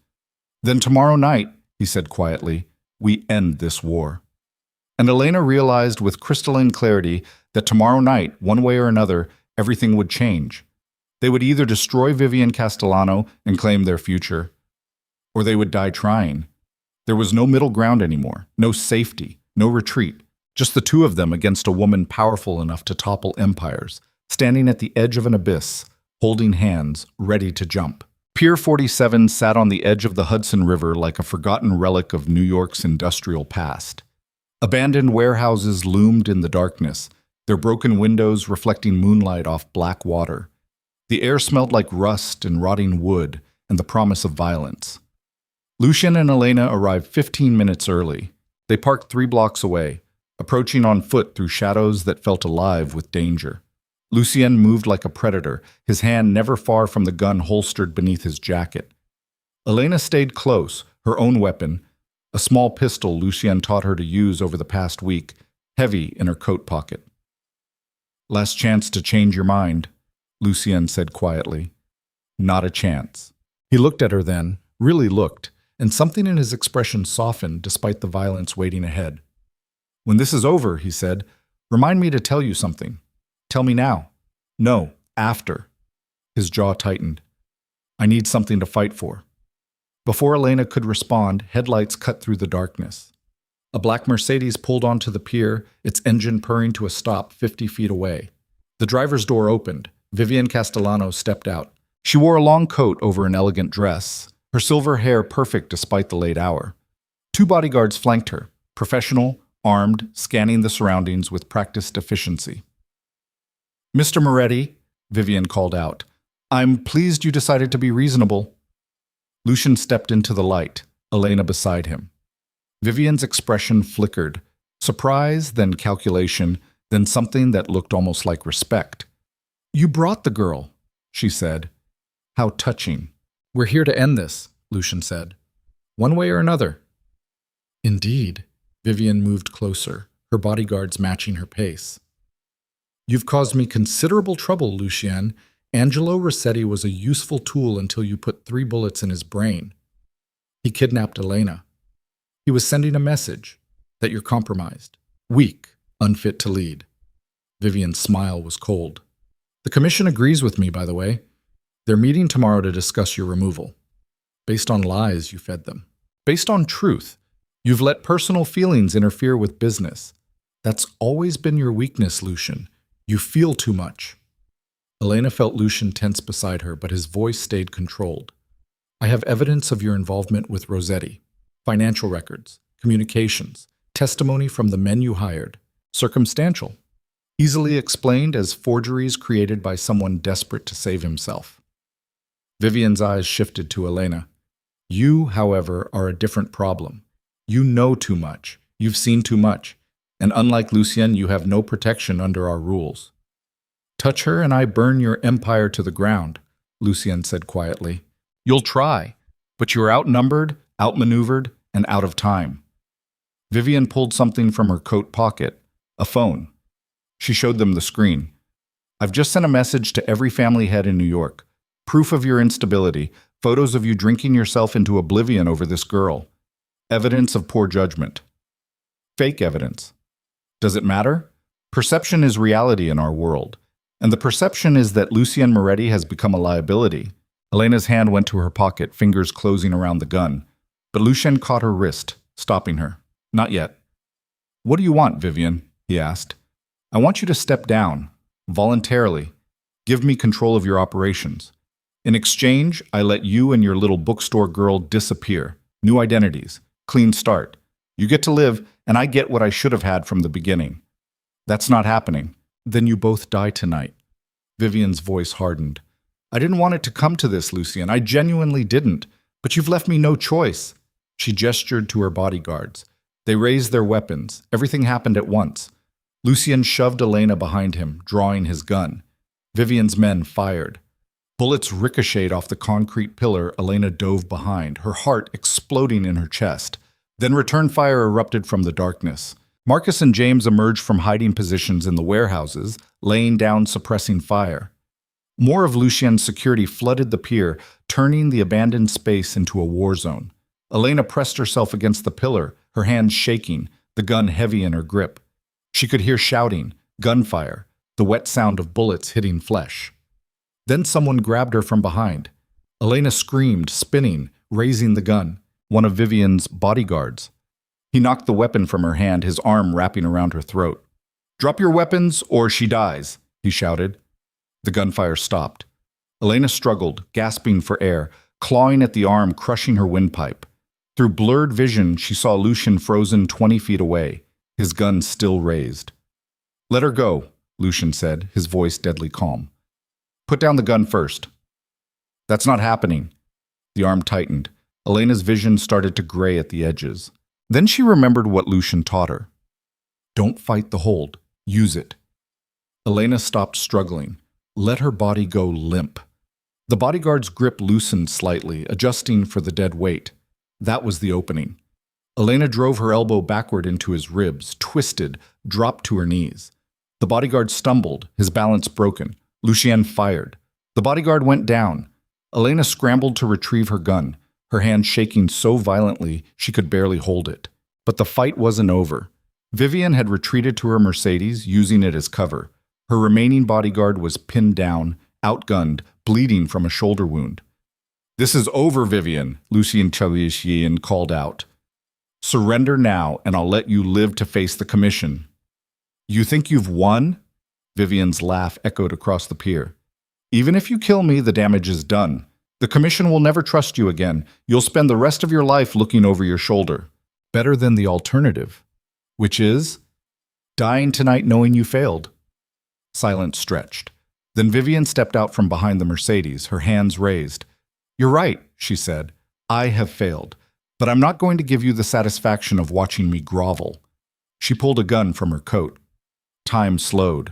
Then tomorrow night, he said quietly, we end this war. And Elena realized with crystalline clarity that tomorrow night, one way or another, everything would change. They would either destroy Vivian Castellano and claim their future, or they would die trying. There was no middle ground anymore, no safety, no retreat, just the two of them against a woman powerful enough to topple empires, standing at the edge of an abyss, holding hands, ready to jump. Pier 47 sat on the edge of the Hudson River like a forgotten relic of New York's industrial past. Abandoned warehouses loomed in the darkness, their broken windows reflecting moonlight off black water. The air smelled like rust and rotting wood and the promise of violence. Lucian and Elena arrived 15 minutes early. They parked 3 blocks away, approaching on foot through shadows that felt alive with danger. Lucien moved like a predator, his hand never far from the gun holstered beneath his jacket. Elena stayed close, her own weapon, a small pistol Lucien taught her to use over the past week, heavy in her coat pocket. Last chance to change your mind, Lucien said quietly. Not a chance. He looked at her then, really looked, and something in his expression softened despite the violence waiting ahead. When this is over, he said, remind me to tell you something. Tell me now. No, after. His jaw tightened. I need something to fight for. Before Elena could respond, headlights cut through the darkness. A black Mercedes pulled onto the pier, its engine purring to a stop 50 feet away. The driver's door opened. Vivian Castellano stepped out. She wore a long coat over an elegant dress, her silver hair perfect despite the late hour. 2 bodyguards flanked her, professional, armed, scanning the surroundings with practiced efficiency. Mr. Moretti, Vivian called out, I'm pleased you decided to be reasonable. Lucian stepped into the light, Elena beside him. Vivian's expression flickered, surprise, then calculation, then something that looked almost like respect. You brought the girl, she said. How touching. We're here to end this, Lucian said. One way or another. Indeed. Vivian moved closer, her bodyguards matching her pace. You've caused me considerable trouble, Lucien. Angelo Rossetti was a useful tool until you put 3 bullets in his brain. He kidnapped Elena. He was sending a message that you're compromised, weak, unfit to lead. Vivian's smile was cold. The commission agrees with me, by the way. They're meeting tomorrow to discuss your removal. Based on lies you fed them. Based on truth. You've let personal feelings interfere with business. That's always been your weakness, Lucian. You feel too much. Elena felt Lucian tense beside her, but his voice stayed controlled. I have evidence of your involvement with Rossetti. Financial records, communications, testimony from the men you hired. Circumstantial. Easily explained as forgeries created by someone desperate to save himself. Vivian's eyes shifted to Elena. You, however, are a different problem. You know too much. You've seen too much. And unlike Lucien, you have no protection under our rules. Touch her and I burn your empire to the ground, Lucien said quietly. You'll try, but you're outnumbered, outmaneuvered, and out of time. Vivian pulled something from her coat pocket, a phone. She showed them the screen. I've just sent a message to every family head in New York. Proof of your instability, photos of you drinking yourself into oblivion over this girl. Evidence of poor judgment. Fake evidence. Does it matter? Perception is reality in our world. And the perception is that Lucien Moretti has become a liability. Elena's hand went to her pocket, fingers closing around the gun. But Lucien caught her wrist, stopping her. Not yet. What do you want, Vivian? He asked. I want you to step down, voluntarily. Give me control of your operations. In exchange, I let you and your little bookstore girl disappear. New identities. Clean start. You get to live, and I get what I should have had from the beginning. That's not happening. Then you both die tonight. Vivian's voice hardened. I didn't want it to come to this, Lucien. I genuinely didn't. But you've left me no choice. She gestured to her bodyguards. They raised their weapons. Everything happened at once. Lucien shoved Elena behind him, drawing his gun. Vivian's men fired. Bullets ricocheted off the concrete pillar. Elena dove behind, her heart exploding in her chest. Then return fire erupted from the darkness. Marcus and James emerged from hiding positions in the warehouses, laying down suppressing fire. More of Lucien's security flooded the pier, turning the abandoned space into a war zone. Elena pressed herself against the pillar, her hands shaking, the gun heavy in her grip. She could hear shouting, gunfire, the wet sound of bullets hitting flesh. Then someone grabbed her from behind. Elena screamed, spinning, raising the gun, one of Vivian's bodyguards. He knocked the weapon from her hand, his arm wrapping around her throat. "Drop your weapons or she dies," he shouted. The gunfire stopped. Elena struggled, gasping for air, clawing at the arm, crushing her windpipe. Through blurred vision, she saw Lucien frozen 20 feet away, his gun still raised. "Let her go," Lucien said, his voice deadly calm. "Put down the gun first." "That's not happening." The arm tightened. Elena's vision started to gray at the edges. Then she remembered what Lucien taught her. Don't fight the hold. Use it. Elena stopped struggling. Let her body go limp. The bodyguard's grip loosened slightly, adjusting for the dead weight. That was the opening. Elena drove her elbow backward into his ribs, twisted, dropped to her knees. The bodyguard stumbled, his balance broken. Lucien fired. The bodyguard went down. Elena scrambled to retrieve her gun, her hand shaking so violently she could barely hold it. But the fight wasn't over. Vivian had retreated to her Mercedes, using it as cover. Her remaining bodyguard was pinned down, outgunned, bleeding from a shoulder wound. "This is over, Vivian," Lucien Chalichian called out. "Surrender now, and I'll let you live to face the commission." "You think you've won?" Vivian's laugh echoed across the pier. "Even if you kill me, the damage is done. The commission will never trust you again. You'll spend the rest of your life looking over your shoulder. Better than the alternative, which is dying tonight knowing you failed." Silence stretched. Then Vivian stepped out from behind the Mercedes, her hands raised. "You're right," she said. "I have failed. But I'm not going to give you the satisfaction of watching me grovel." She pulled a gun from her coat. Time slowed.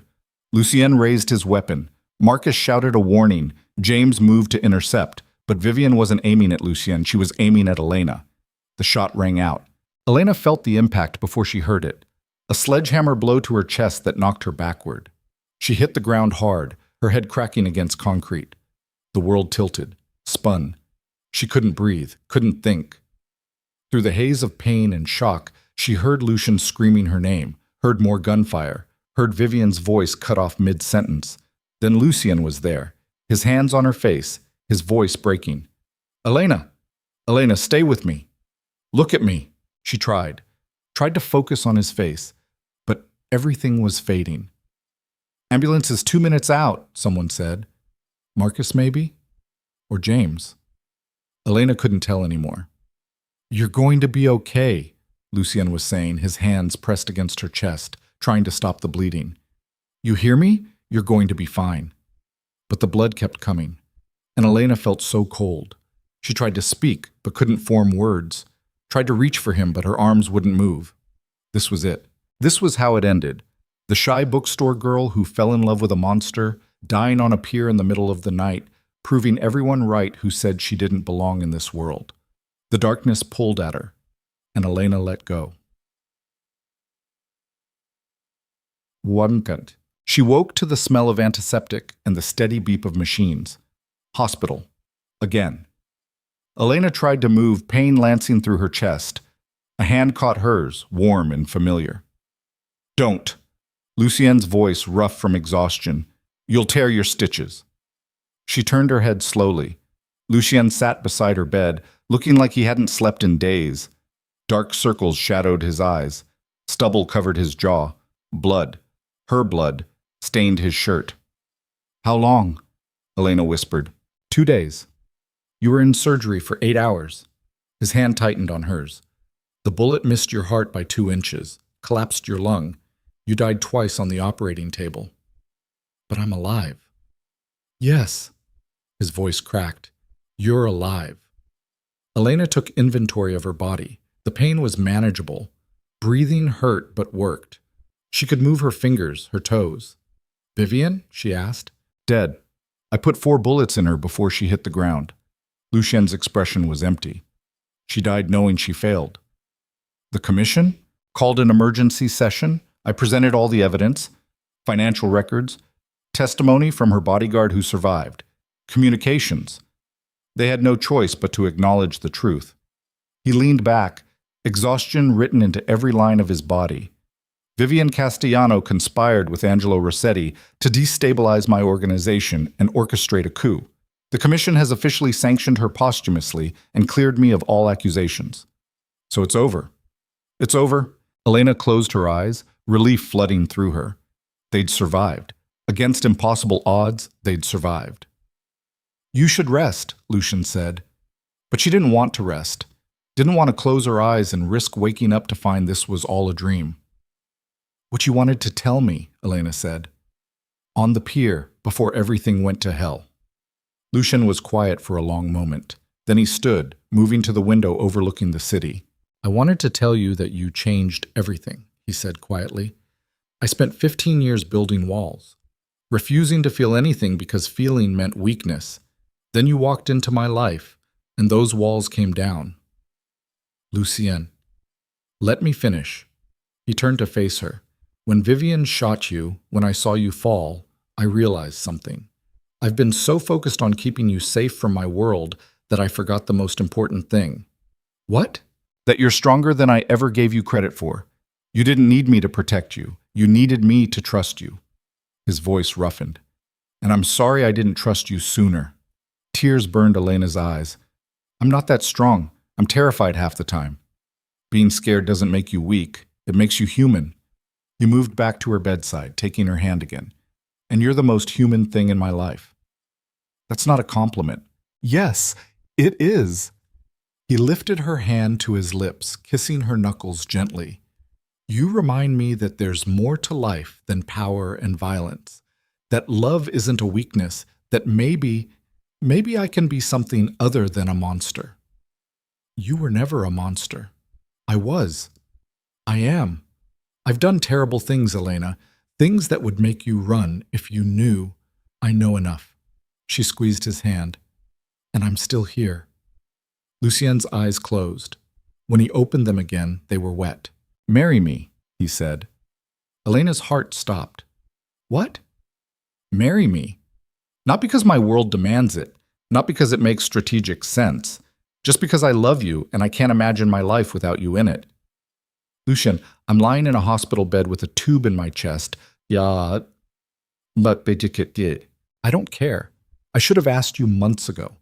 Lucien raised his weapon. Marcus shouted a warning. James moved to intercept, but Vivian wasn't aiming at Lucien, she was aiming at Elena. The shot rang out. Elena felt the impact before she heard it. A sledgehammer blow to her chest that knocked her backward. She hit the ground hard, her head cracking against concrete. The world tilted, spun. She couldn't breathe, couldn't think. Through the haze of pain and shock, she heard Lucien screaming her name, heard more gunfire, heard Vivian's voice cut off mid-sentence. Then Lucien was there, his hands on her face, his voice breaking. "Elena! Elena, stay with me. Look at me." She tried to focus on his face, but everything was fading. "Ambulance is 2 minutes out," someone said. Marcus, maybe? Or James? Elena couldn't tell anymore. "You're going to be okay," Lucien was saying, his hands pressed against her chest, trying to stop the bleeding. "You hear me? You're going to be fine." But the blood kept coming, and Elena felt so cold. She tried to speak, but couldn't form words. Tried to reach for him, but her arms wouldn't move. This was it. This was how it ended. The shy bookstore girl who fell in love with a monster, dying on a pier in the middle of the night, proving everyone right who said she didn't belong in this world. The darkness pulled at her, and Elena let go. Wankant. She woke to the smell of antiseptic and the steady beep of machines. Hospital. Again. Elena tried to move, pain lancing through her chest. A hand caught hers, warm and familiar. "Don't." Lucien's voice rough from exhaustion. "You'll tear your stitches." She turned her head slowly. Lucien sat beside her bed, looking like he hadn't slept in days. Dark circles shadowed his eyes. Stubble covered his jaw. Blood, her blood, stained his shirt. "How long?" Elena whispered. 2 days. "You were in surgery for 8 hours. His hand tightened on hers. "The bullet missed your heart by 2 inches, collapsed your lung. You died twice on the operating table." "But I'm alive." "Yes." His voice cracked. "You're alive." Elena took inventory of her body. The pain was manageable. Breathing hurt but worked. She could move her fingers, her toes. "Vivian?" she asked. "Dead." I put 4 bullets in her before she hit the ground. Lucien's expression was empty. She died knowing she failed. The commission called an emergency session. I presented all the evidence, financial records, testimony from her bodyguard who survived, communications. They had no choice but to acknowledge the truth. He leaned back, exhaustion written into every line of his body. Vivian Castellano conspired with Angelo Rossetti to destabilize my organization and orchestrate a coup. The commission has officially sanctioned her posthumously and cleared me of all accusations. So it's over. It's over. Elena closed her eyes, relief flooding through her. They'd survived. Against impossible odds, they'd survived. You should rest, Lucien said. But she didn't want to rest. Didn't want to close her eyes and risk waking up to find this was all a dream. What you wanted to tell me, Elena said. On the pier, before everything went to hell. Lucien was quiet for a long moment. Then he stood, moving to the window overlooking the city. I wanted to tell you that you changed everything, he said quietly. I spent 15 years building walls, refusing to feel anything because feeling meant weakness. Then you walked into my life, and those walls came down. Lucien, let me finish. He turned to face her. When Vivian shot you, when I saw you fall, I realized something. I've been so focused on keeping you safe from my world that I forgot the most important thing. What? That you're stronger than I ever gave you credit for. You didn't need me to protect you. You needed me to trust you. His voice roughened. And I'm sorry I didn't trust you sooner. Tears burned Elena's eyes. I'm not that strong. I'm terrified half the time. Being scared doesn't make you weak. It makes you human. He moved back to her bedside, taking her hand again. And you're the most human thing in my life. That's not a compliment. Yes, it is. He lifted her hand to his lips, kissing her knuckles gently. You remind me that there's more to life than power and violence. That love isn't a weakness. That maybe I can be something other than a monster. You were never a monster. I was. I am. I've done terrible things, Elena. Things that would make you run if you knew. I know enough. She squeezed his hand. And I'm still here. Lucien's eyes closed. When he opened them again, they were wet. Marry me, he said. Elena's heart stopped. What? Marry me. Not because my world demands it. Not because it makes strategic sense. Just because I love you and I can't imagine my life without you in it. Lucien, I'm lying in a hospital bed with a tube in my chest. Yeah, but I don't care. I should have asked you months ago.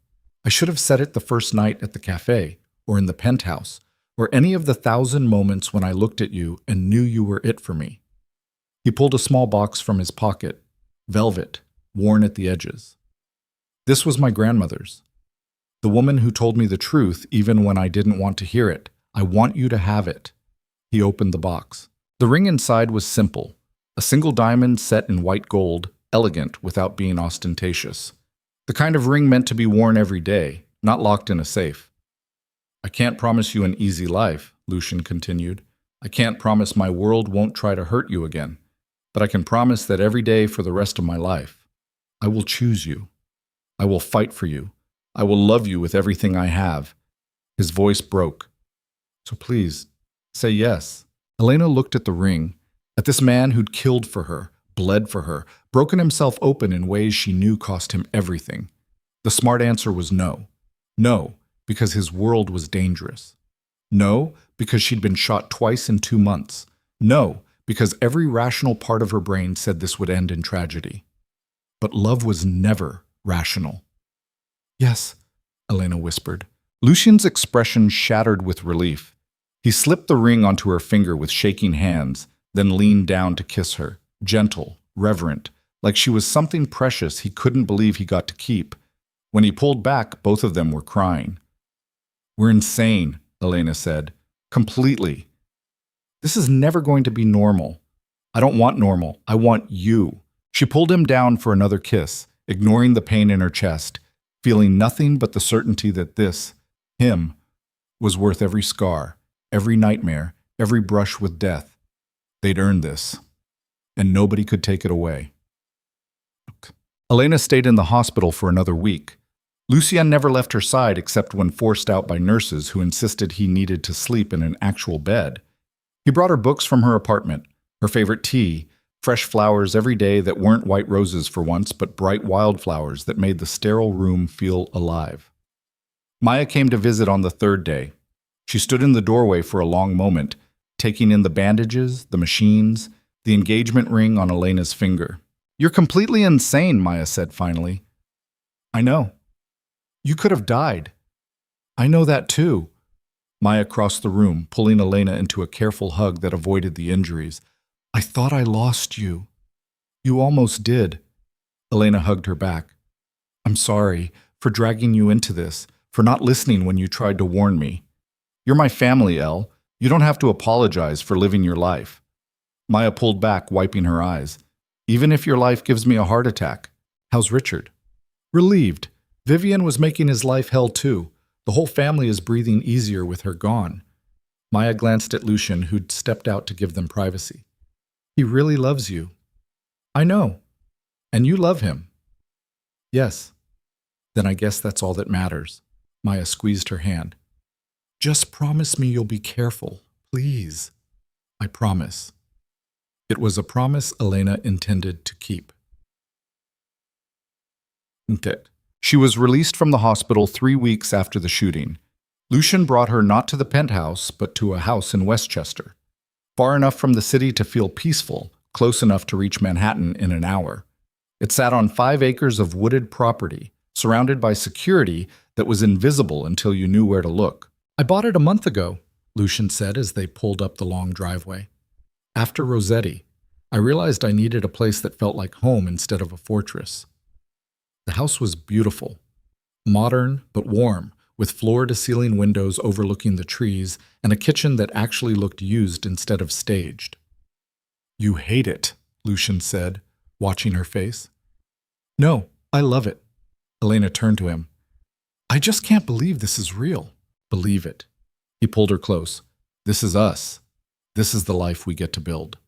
I should have said it the first night at the cafe, or in the penthouse, or any of the 1,000 moments when I looked at you and knew you were it for me. He pulled a small box from his pocket, velvet, worn at the edges. This was my grandmother's. The woman who told me the truth even when I didn't want to hear it. I want you to have it. He opened the box. The ring inside was simple. A single diamond set in white gold, elegant without being ostentatious. The kind of ring meant to be worn every day, not locked in a safe. I can't promise you an easy life, Lucien continued. I can't promise my world won't try to hurt you again. But I can promise that every day for the rest of my life, I will choose you. I will fight for you. I will love you with everything I have. His voice broke. So please, say yes. Elena looked at the ring, at this man who'd killed for her, bled for her, broken himself open in ways she knew cost him everything. The smart answer was no. No, because his world was dangerous. No, because she'd been shot twice in 2 months. No, because every rational part of her brain said this would end in tragedy. But love was never rational. Yes, Elena whispered. Lucien's expression shattered with relief. He slipped the ring onto her finger with shaking hands, then leaned down to kiss her, gentle, reverent, like she was something precious he couldn't believe he got to keep. When he pulled back, both of them were crying. We're insane, Elena said. Completely. This is never going to be normal. I don't want normal. I want you. She pulled him down for another kiss, ignoring the pain in her chest, feeling nothing but the certainty that this, him, was worth every scar, every nightmare, every brush with death. They'd earned this, and nobody could take it away. Elena stayed in the hospital for another week. Lucien never left her side except when forced out by nurses who insisted he needed to sleep in an actual bed. He brought her books from her apartment, her favorite tea, fresh flowers every day that weren't white roses for once, but bright wildflowers that made the sterile room feel alive. Maya came to visit on the third day. She stood in the doorway for a long moment, taking in the bandages, the machines, the engagement ring on Elena's finger. "You're completely insane," Maya said finally. "I know. You could have died." "I know that too." Maya crossed the room, pulling Elena into a careful hug that avoided the injuries. "I thought I lost you." "You almost did." Elena hugged her back. "I'm sorry for dragging you into this, for not listening when you tried to warn me. You're my family, Elle. You don't have to apologize for living your life." Maya pulled back, wiping her eyes. "Even if your life gives me a heart attack. How's Richard?" "Relieved. Vivian was making his life hell too. The whole family is breathing easier with her gone." Maya glanced at Lucien, who'd stepped out to give them privacy. "He really loves you." "I know. And you love him." "Yes." "Then I guess that's all that matters." Maya squeezed her hand. "Just promise me you'll be careful, please." "I promise." It was a promise Elena intended to keep. She was released from the hospital 3 weeks after the shooting. Lucien brought her not to the penthouse, but to a house in Westchester. Far enough from the city to feel peaceful, close enough to reach Manhattan in an hour. It sat on 5 acres of wooded property, surrounded by security that was invisible until you knew where to look. "I bought it a month ago," Lucien said as they pulled up the long driveway. "After Rossetti, I realized I needed a place that felt like home instead of a fortress." The house was beautiful, modern but warm, with floor-to-ceiling windows overlooking the trees and a kitchen that actually looked used instead of staged. "You hate it," Lucien said, watching her face. "No, I love it." Elena turned to him. "I just can't believe this is real." "Believe it." He pulled her close. "This is us. This is the life we get to build."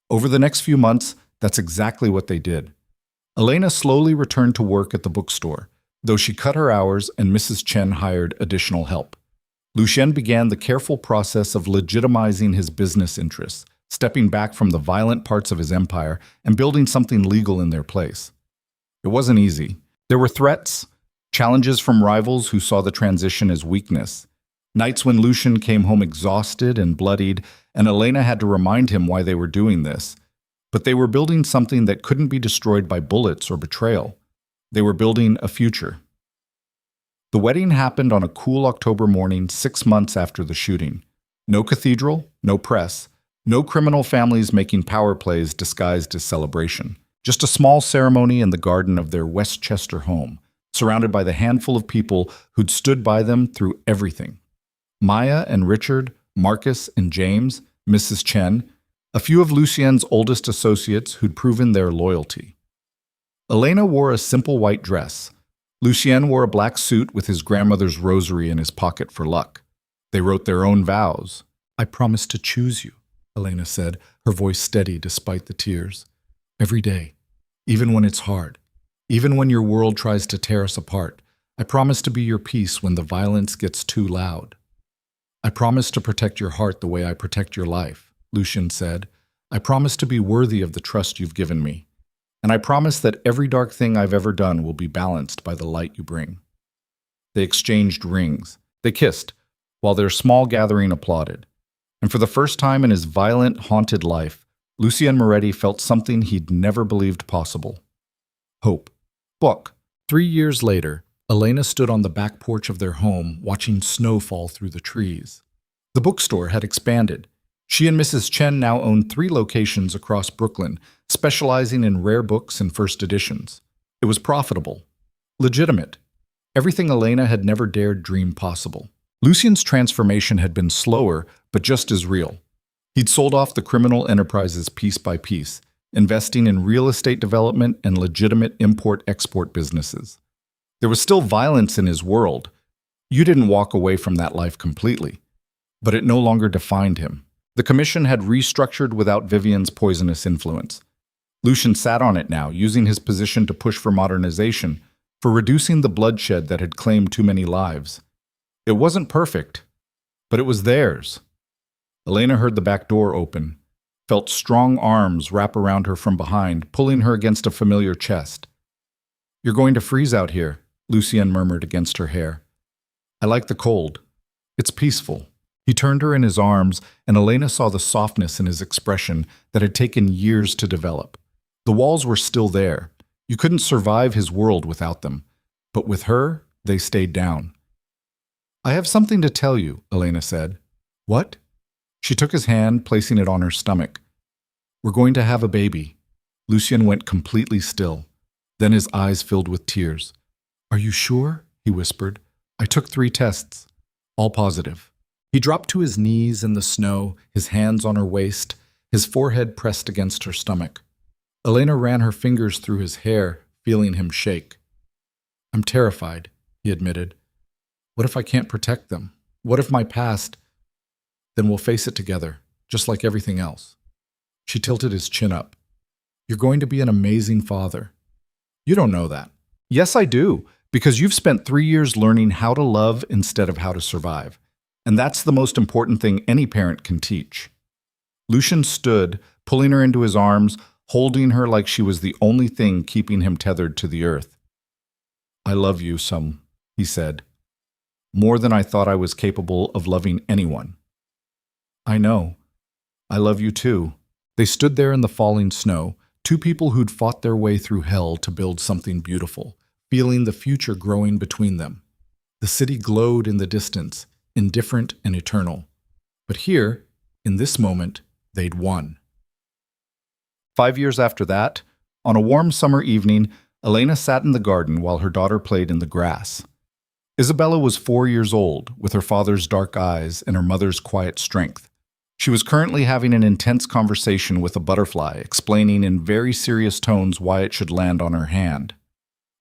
Over the next few months, that's exactly what they did. Elena slowly returned to work at the bookstore, though she cut her hours and Mrs. Chen hired additional help. Lucien began the careful process of legitimizing his business interests, stepping back from the violent parts of his empire and building something legal in their place. It wasn't easy. There were threats, challenges from rivals who saw the transition as weakness, nights when Lucien came home exhausted and bloodied, and Elena had to remind him why they were doing this. But they were building something that couldn't be destroyed by bullets or betrayal. They were building a future. The wedding happened on a cool October morning 6 months after the shooting. No cathedral, no press, no criminal families making power plays disguised as celebration. Just a small ceremony in the garden of their Westchester home, surrounded by the handful of people who'd stood by them through everything. Maya and Richard, Marcus and James, Mrs. Chen, a few of Lucien's oldest associates who'd proven their loyalty. Elena wore a simple white dress. Lucien wore a black suit with his grandmother's rosary in his pocket for luck. They wrote their own vows. "I promise to choose you," Elena said, her voice steady despite the tears. "Every day, even when it's hard, even when your world tries to tear us apart, I promise to be your peace when the violence gets too loud." "I promise to protect your heart the way I protect your life," Lucien said. "I promise to be worthy of the trust you've given me. And I promise that every dark thing I've ever done will be balanced by the light you bring." They exchanged rings. They kissed, while their small gathering applauded. And for the first time in his violent, haunted life, Lucien Moretti felt something he'd never believed possible. Hope. Book. 3 years later, Elena stood on the back porch of their home, watching snow fall through the trees. The bookstore had expanded. She and Mrs. Chen now owned 3 locations across Brooklyn, specializing in rare books and first editions. It was profitable, legitimate, everything Elena had never dared dream possible. Lucien's transformation had been slower, but just as real. He'd sold off the criminal enterprises piece by piece, investing in real estate development and legitimate import-export businesses. There was still violence in his world. You didn't walk away from that life completely, but it no longer defined him. The commission had restructured without Vivian's poisonous influence. Lucian sat on it now, using his position to push for modernization, for reducing the bloodshed that had claimed too many lives. It wasn't perfect, but it was theirs. Elena heard the back door open, felt strong arms wrap around her from behind, pulling her against a familiar chest. "You're going to freeze out here," Lucien murmured against her hair. "I like the cold. It's peaceful." He turned her in his arms, and Elena saw the softness in his expression that had taken years to develop. The walls were still there. You couldn't survive his world without them. But with her, they stayed down. "I have something to tell you," Elena said. "What?" She took his hand, placing it on her stomach. "We're going to have a baby." Lucien went completely still. Then his eyes filled with tears. "Are you sure?" he whispered. "I took 3 tests. All positive." He dropped to his knees in the snow, his hands on her waist, his forehead pressed against her stomach. Elena ran her fingers through his hair, feeling him shake. "I'm terrified," he admitted. "What if I can't protect them? What if my past—" "Then we'll face it together, just like everything else." She tilted his chin up. "You're going to be an amazing father." "You don't know that." "Yes, I do, because you've spent 3 years learning how to love instead of how to survive. And that's the most important thing any parent can teach." Lucien stood, pulling her into his arms, holding her like she was the only thing keeping him tethered to the earth. "I love you some," he said. "More than I thought I was capable of loving anyone." "I know. I love you too." They stood there in the falling snow, 2 people who'd fought their way through hell to build something beautiful, feeling the future growing between them. The city glowed in the distance, indifferent and eternal. But here, in this moment, they'd won. 5 years after that, on a warm summer evening, Elena sat in the garden while her daughter played in the grass. Isabella was 4 years old, with her father's dark eyes and her mother's quiet strength. She was currently having an intense conversation with a butterfly, explaining in very serious tones why it should land on her hand.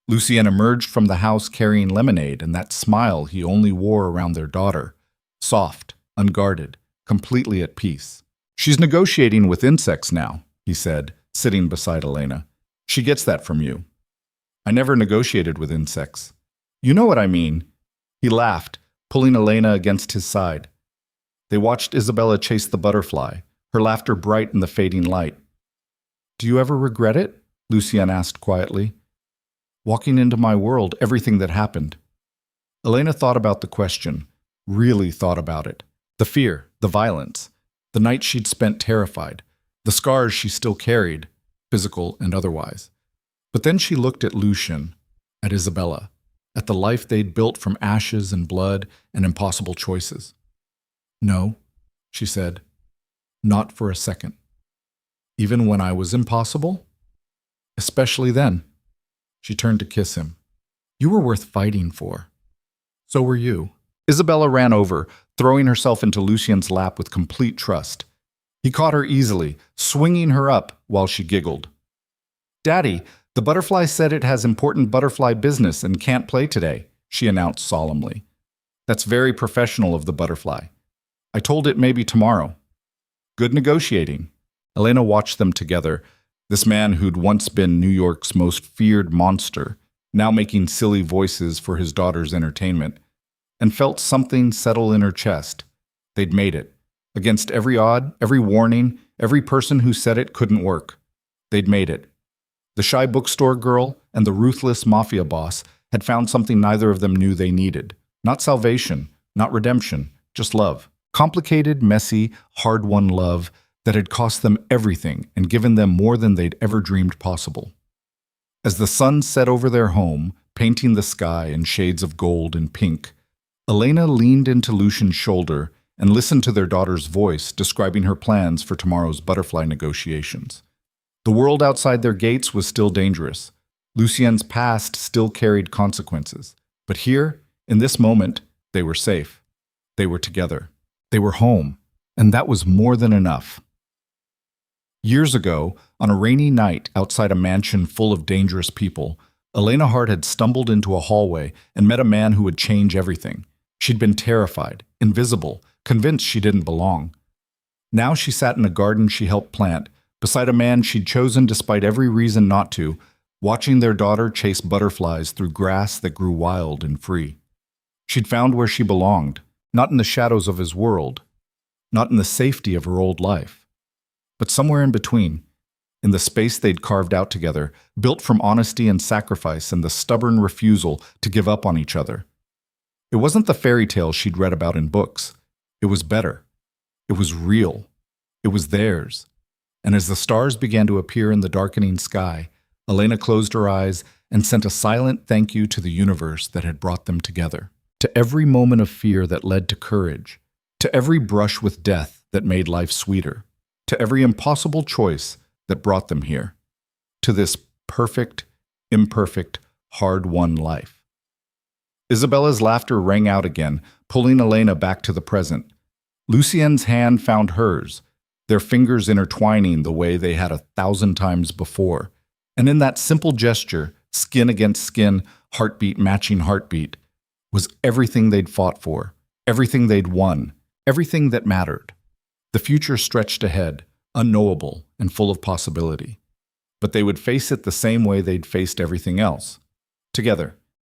Lucien emerged from the house carrying lemonade and that smile he only wore around their daughter, soft, unguarded, completely at peace. "She's negotiating with insects now," he said, sitting beside Elena. "She gets that from you." "I never negotiated with insects." "You know what I mean." He laughed, pulling Elena against his side. They watched Isabella chase the butterfly, her laughter bright in the fading light. "Do you ever regret it?" Lucien asked quietly. "Walking into my world, everything that happened." Elena thought about the question, really thought about it. The fear, the violence, the night she'd spent terrified, the scars she still carried, physical and otherwise. But then she looked at Lucien, at Isabella, at the life they'd built from ashes and blood and impossible choices. "No," she said, "not for a second. Even when I was impossible? Especially then." She turned to kiss him. "You were worth fighting for." "So were you." Isabella ran over, throwing herself into Lucien's lap with complete trust. He caught her easily, swinging her up while she giggled. "Daddy, the butterfly said it has important butterfly business and can't play today," she announced solemnly. "That's very professional of the butterfly. I told it maybe tomorrow." "Good negotiating." Elena watched them together, this man who'd once been New York's most feared monster, now making silly voices for his daughter's entertainment, and felt something settle in her chest. They'd made it. Against every odd, every warning, every person who said it couldn't work. They'd made it. The shy bookstore girl and the ruthless Mafia Boss had found something neither of them knew they needed. Not salvation, not redemption, just love. Complicated, messy, hard-won love that had cost them everything and given them more than they'd ever dreamed possible. As the sun set over their home, painting the sky in shades of gold and pink, Elena leaned into Lucien's shoulder and listened to their daughter's voice describing her plans for tomorrow's butterfly negotiations. The world outside their gates was still dangerous. Lucien's past still carried consequences. But here, in this moment, they were safe. They were together. They were home, and that was more than enough. Years ago, on a rainy night outside a mansion full of dangerous people, Elena Hart had stumbled into a hallway and met a man who would change everything. She'd been terrified, invisible, convinced she didn't belong. Now she sat in a garden she helped plant, beside a man she'd chosen despite every reason not to, watching their daughter chase butterflies through grass that grew wild and free. She'd found where she belonged, not in the shadows of his world, not in the safety of her old life, but somewhere in between, in the space they'd carved out together, built from honesty and sacrifice and the stubborn refusal to give up on each other. It wasn't the fairy tale she'd read about in books. It was better. It was real. It was theirs. And as the stars began to appear in the darkening sky, Elena closed her eyes and sent a silent thank you to the universe that had brought them together. To every moment of fear that led to courage, to every brush with death that made life sweeter, to every impossible choice that brought them here, to this perfect, imperfect, hard-won life. Isabella's laughter rang out again, pulling Elena back to the present. Lucien's hand found hers, their fingers intertwining the way they had 1,000 times before. And in that simple gesture, skin against skin, heartbeat matching heartbeat, was everything they'd fought for, everything they'd won, everything that mattered. The future stretched ahead, unknowable and full of possibility. But they would face it the same way they'd faced everything else, together.